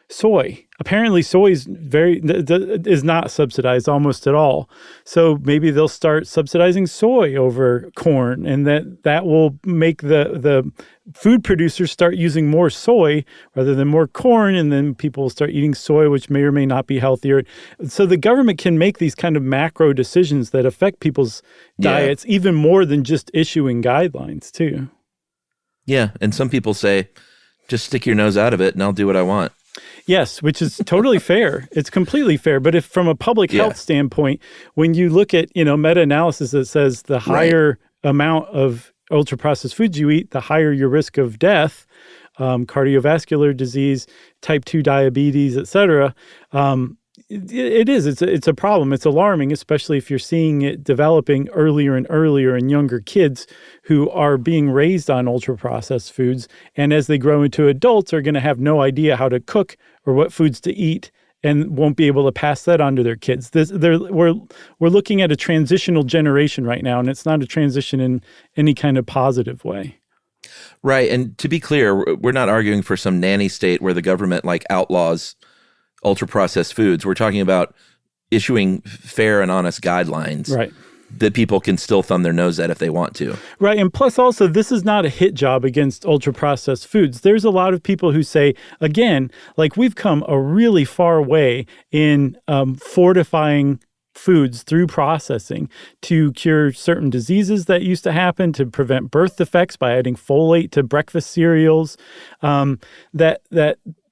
S5: soy. Apparently soy is not subsidized almost at all. So maybe they'll start subsidizing soy over corn, and that will make the food producers start using more soy rather than more corn, and then people will start eating soy, which may or may not be healthier. So the government can make these kind of macro decisions that affect people's diets even more than just issuing guidelines too.
S6: Yeah, and some people say, just stick your nose out of it and I'll do what I want.
S5: Yes, which is totally fair. It's completely fair. But if from a public health standpoint, when you look at, meta-analysis that says the higher amount of ultra-processed foods you eat, the higher your risk of death, cardiovascular disease, type 2 diabetes, et cetera, it's a problem. It's alarming, especially if you're seeing it developing earlier and earlier in younger kids who are being raised on ultra-processed foods. And as they grow into adults, are going to have no idea how to cook or what foods to eat, and won't be able to pass that on to their kids. We're looking at a transitional generation right now, and it's not a transition in any kind of positive way.
S6: Right. And to be clear, we're not arguing for some nanny state where the government like outlaws ultra-processed foods. We're talking about issuing fair and honest guidelines that people can still thumb their nose at if they want to. Right.
S5: And plus also, this is not a hit job against ultra-processed foods. There's a lot of people who say, again, like we've come a really far way in fortifying foods through processing to cure certain diseases that used to happen, to prevent birth defects by adding folate to breakfast cereals.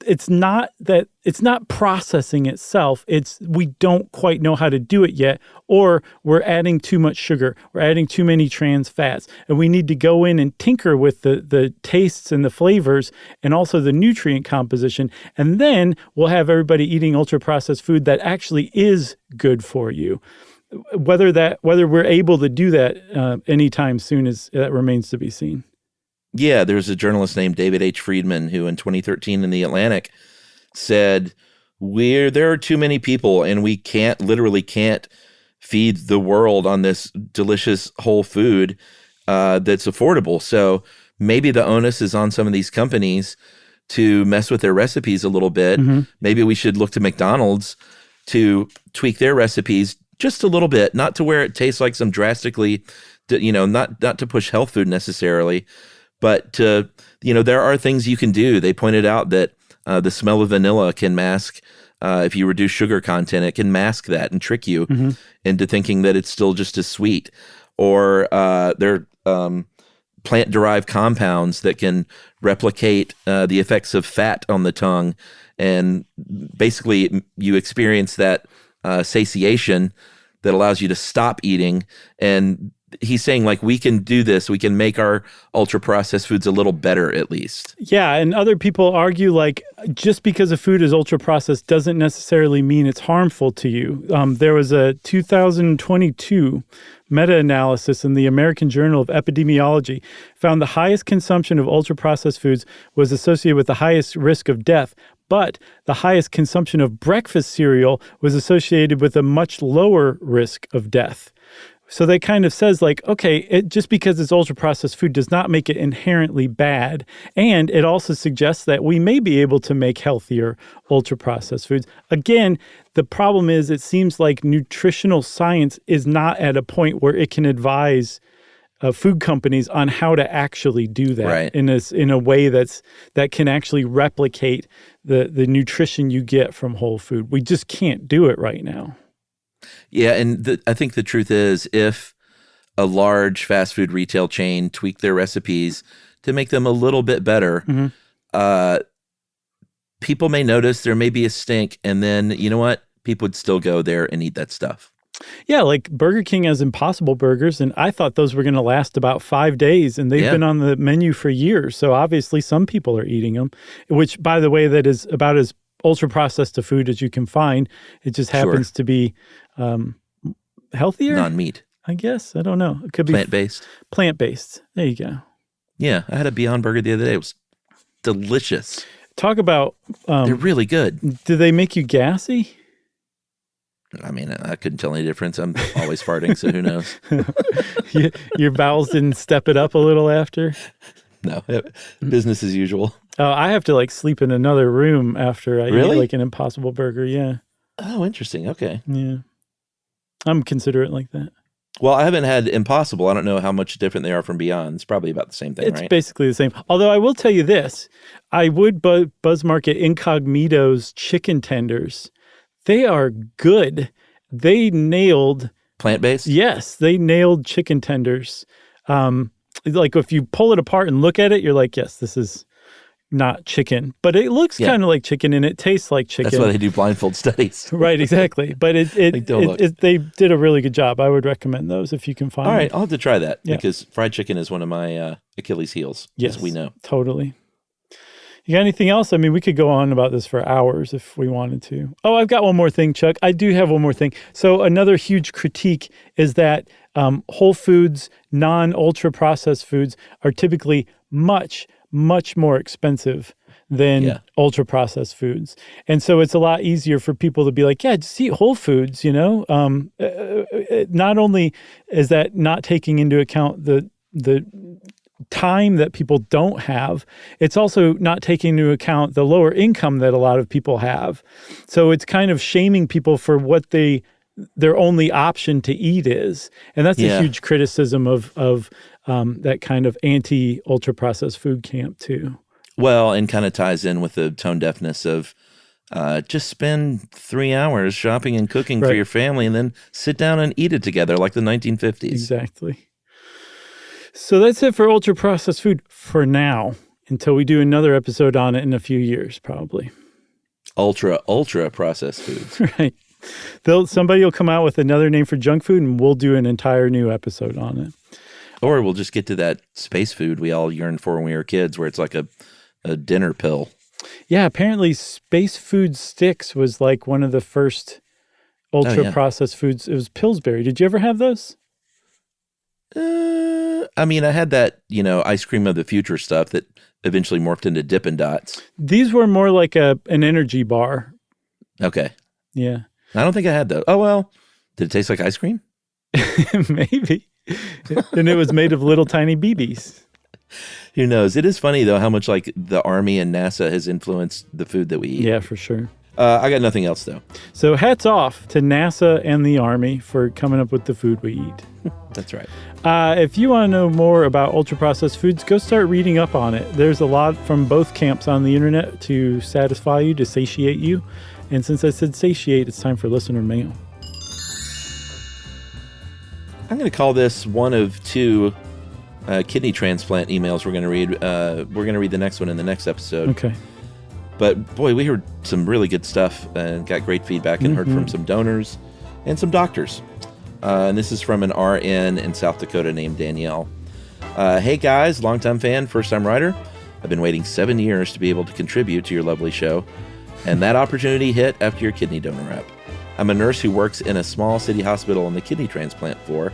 S5: It's not processing itself. We don't quite know how to do it yet, or we're adding too much sugar. We're adding too many trans fats, and we need to go in and tinker with the tastes and the flavors and also the nutrient composition. And then we'll have everybody eating ultra-processed food that actually is good for you. Whether we're able to do that anytime soon that remains to be seen.
S6: Yeah, there's a journalist named David H. Friedman who in 2013 in The Atlantic said, there are too many people and we literally can't feed the world on this delicious whole food that's affordable. So maybe the onus is on some of these companies to mess with their recipes a little bit. Mm-hmm. Maybe we should look to McDonald's to tweak their recipes just a little bit, not to where it tastes like some drastically, not to push health food necessarily, but there are things you can do. They pointed out that the smell of vanilla can mask, if you reduce sugar content, it can mask that and trick you into thinking that it's still just as sweet. Or there are plant-derived compounds that can replicate the effects of fat on the tongue. And basically you experience that satiation that allows you to stop eating. And he's saying, like, we can do this. We can make our ultra-processed foods a little better, at least.
S5: Yeah, and other people argue, like, just because a food is ultra-processed doesn't necessarily mean it's harmful to you. There was a 2022 meta-analysis in the American Journal of Epidemiology found the highest consumption of ultra-processed foods was associated with the highest risk of death, but the highest consumption of breakfast cereal was associated with a much lower risk of death. So that kind of says like, okay, just because it's ultra-processed food does not make it inherently bad. And it also suggests that we may be able to make healthier ultra-processed foods. Again, the problem is it seems like nutritional science is not at a point where it can advise food companies on how to actually do that in a way that can actually replicate the nutrition you get from whole food. We just can't do it right now.
S6: Yeah, and I think the truth is if a large fast food retail chain tweaked their recipes to make them a little bit better, people may notice there may be a stink, and then, you know what? People would still go there and eat that stuff.
S5: Yeah, like Burger King has Impossible Burgers, and I thought those were going to last about 5 days, and they've been on the menu for years. So obviously some people are eating them, which, by the way, that is about as ultra-processed a food as you can find. It just happens to be healthier?
S6: Non-meat.
S5: I guess. I don't know. It could be
S6: plant-based.
S5: Plant-based. There you go.
S6: Yeah, I had a Beyond Burger the other day. It was delicious.
S5: Talk about...
S6: they're really good.
S5: Do they make you gassy?
S6: I mean, I couldn't tell any difference. I'm always farting, so who knows?
S5: Your bowels didn't step it up a little after?
S6: No, business as usual.
S5: Oh, I have to like sleep in another room after I eat like an Impossible Burger. Yeah.
S6: Oh, interesting. Okay.
S5: Yeah. I'm considerate like that.
S6: Well, I haven't had Impossible. I don't know how much different they are from Beyond. It's probably about the same thing, right?
S5: It's basically the same. Although I will tell you this. I would buzz market Incognito's chicken tenders. They are good. They nailed...
S6: Plant-based?
S5: Yes, they nailed chicken tenders. Like if you pull it apart and look at it, you're like, yes, this is not chicken. But it looks kind of like chicken and it tastes like chicken.
S6: That's why they do blindfold studies.
S5: Right, exactly. But they did a really good job. I would recommend those if you can find them.
S6: All right, I'll have to try that because fried chicken is one of my Achilles heels, as we know.
S5: Totally. You got anything else? I mean, we could go on about this for hours if we wanted to. Oh, I've got one more thing, Chuck. I do have one more thing. So another huge critique is that whole foods, non-ultra-processed foods are typically much, much more expensive than ultra-processed foods. And so it's a lot easier for people to be like, yeah, just eat whole foods, you know? Not only is that not taking into account the time that people don't have, it's also not taking into account the lower income that a lot of people have. So it's kind of shaming people for what their only option to eat is. And that's a huge criticism of that kind of anti-ultra processed food camp too.
S6: Well, and kind of ties in with the tone deafness of just spend 3 hours shopping and cooking for your family and then sit down and eat it together like the 1950s.
S5: Exactly. So that's it for ultra-processed food for now, until we do another episode on it in a few years, probably.
S6: Ultra-processed foods.
S5: Right. Somebody will come out with another name for junk food, and we'll do an entire new episode on it.
S6: Or we'll just get to that space food we all yearned for when we were kids, where it's like a dinner pill. Yeah,
S5: apparently space food sticks was like one of the first ultra-processed foods. It was Pillsbury. Did you ever have those?
S6: I mean, I had that, ice cream of the future stuff that eventually morphed into Dippin' Dots.
S5: These were more like an energy bar.
S6: Okay.
S5: Yeah.
S6: I don't think I had those. Oh, well, did it taste like ice cream?
S5: Maybe. And it was made of little tiny BBs.
S6: Who knows? It is funny, though, how much like the Army and NASA has influenced the food that we eat.
S5: Yeah, for sure.
S6: I got nothing else, though.
S5: So hats off to NASA and the Army for coming up with the food we eat.
S6: That's right.
S5: If you want to know more about ultra-processed foods, go start reading up on it. There's a lot from both camps on the internet to satisfy you, to satiate you. And since I said satiate, it's time for listener mail.
S6: I'm going to call this one of two kidney transplant emails we're going to read. We're going to read the next one in the next episode.
S5: Okay.
S6: But boy, we heard some really good stuff and got great feedback and heard from some donors and some doctors. And this is from an RN in South Dakota named Danielle. Hey guys, longtime fan, first time writer. I've been waiting 7 years to be able to contribute to your lovely show. And that opportunity hit after your kidney donor rep. I'm a nurse who works in a small city hospital on the kidney transplant floor.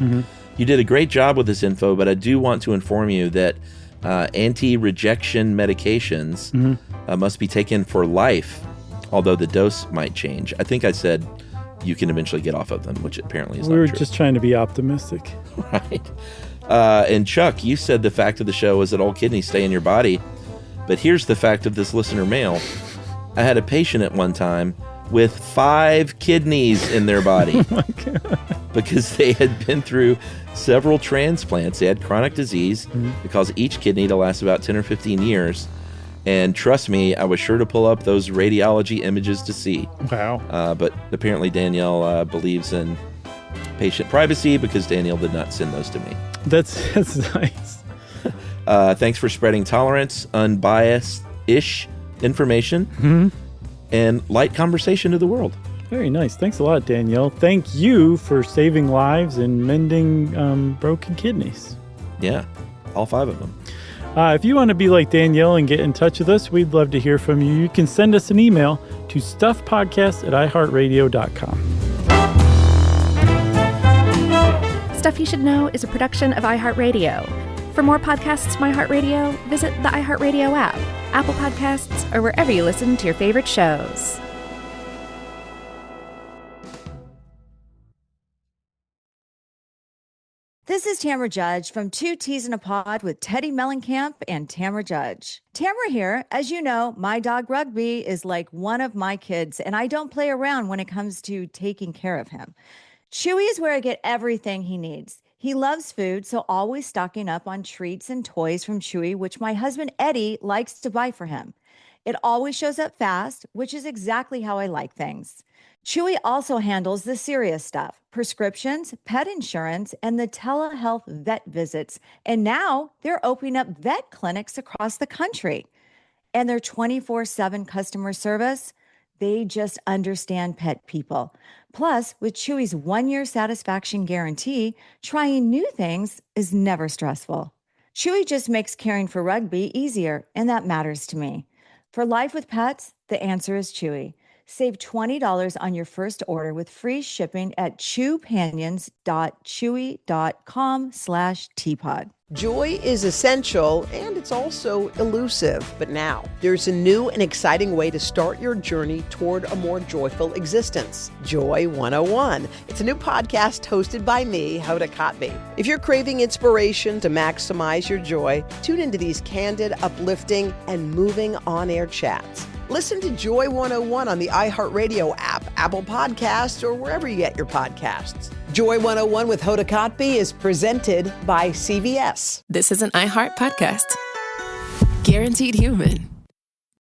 S6: You did a great job with this info, but I do want to inform you that anti-rejection medications must be taken for life, although the dose might change. I think I said you can eventually get off of them, which apparently is
S5: We
S6: not
S5: were
S6: true.
S5: just trying to be optimistic.
S6: Right. And Chuck, you said the fact of the show was that all kidneys stay in your body. But here's the fact of this listener mail. I had a patient at one time with 5 kidneys in their body.
S5: Oh my God.
S6: Because they had been through several transplants. They had chronic disease that caused each kidney to last about 10 or 15 years. And trust me, I was sure to pull up those radiology images to see.
S5: Wow.
S6: But apparently Danielle believes in patient privacy because Danielle did not send those to me.
S5: That's nice.
S6: Thanks for spreading tolerance, unbiased-ish information, and light conversation to the world.
S5: Very nice. Thanks a lot, Danielle. Thank you for saving lives and mending broken kidneys.
S6: Yeah, all 5 of them.
S5: If you want to be like Danielle and get in touch with us, we'd love to hear from you. You can send us an email to stuffpodcast@iheartradio.com.
S4: Stuff You Should Know is a production of iHeartRadio. For more podcasts from iHeartRadio, visit the iHeartRadio app, Apple Podcasts, or wherever you listen to your favorite shows.
S2: This is Tamara Judge from Two Teas in a Pod with Teddy Mellencamp and Tamara Judge. Tamara here. As you know, my dog Rugby is like one of my kids, and I don't play around when it comes to taking care of him. Chewy is where I get everything he needs. He loves food, so always stocking up on treats and toys from Chewy, which my husband Eddie likes to buy for him. It always shows up fast, which is exactly how I like things. Chewy also handles the serious stuff, prescriptions, pet insurance, and the telehealth vet visits. And now they're opening up vet clinics across the country. And their 24/7 customer service, they just understand pet people. Plus, with Chewy's 1-year satisfaction guarantee, trying new things is never stressful. Chewy just makes caring for Rugby easier, and that matters to me. For life with pets, the answer is Chewy. Save $20 on your first order with free shipping at chewpanions.chewy.com/teapot.
S3: Joy is essential and it's also elusive. But now there's a new and exciting way to start your journey toward a more joyful existence. Joy 101. It's a new podcast hosted by me, Hoda Kotb. If you're craving inspiration to maximize your joy, tune into these candid, uplifting, and moving on-air chats. Listen to Joy 101 on the iHeartRadio app, Apple Podcasts, or wherever you get your podcasts. Joy 101 with Hoda Kotb is presented by CVS.
S1: This is an iHeart podcast. Guaranteed Human.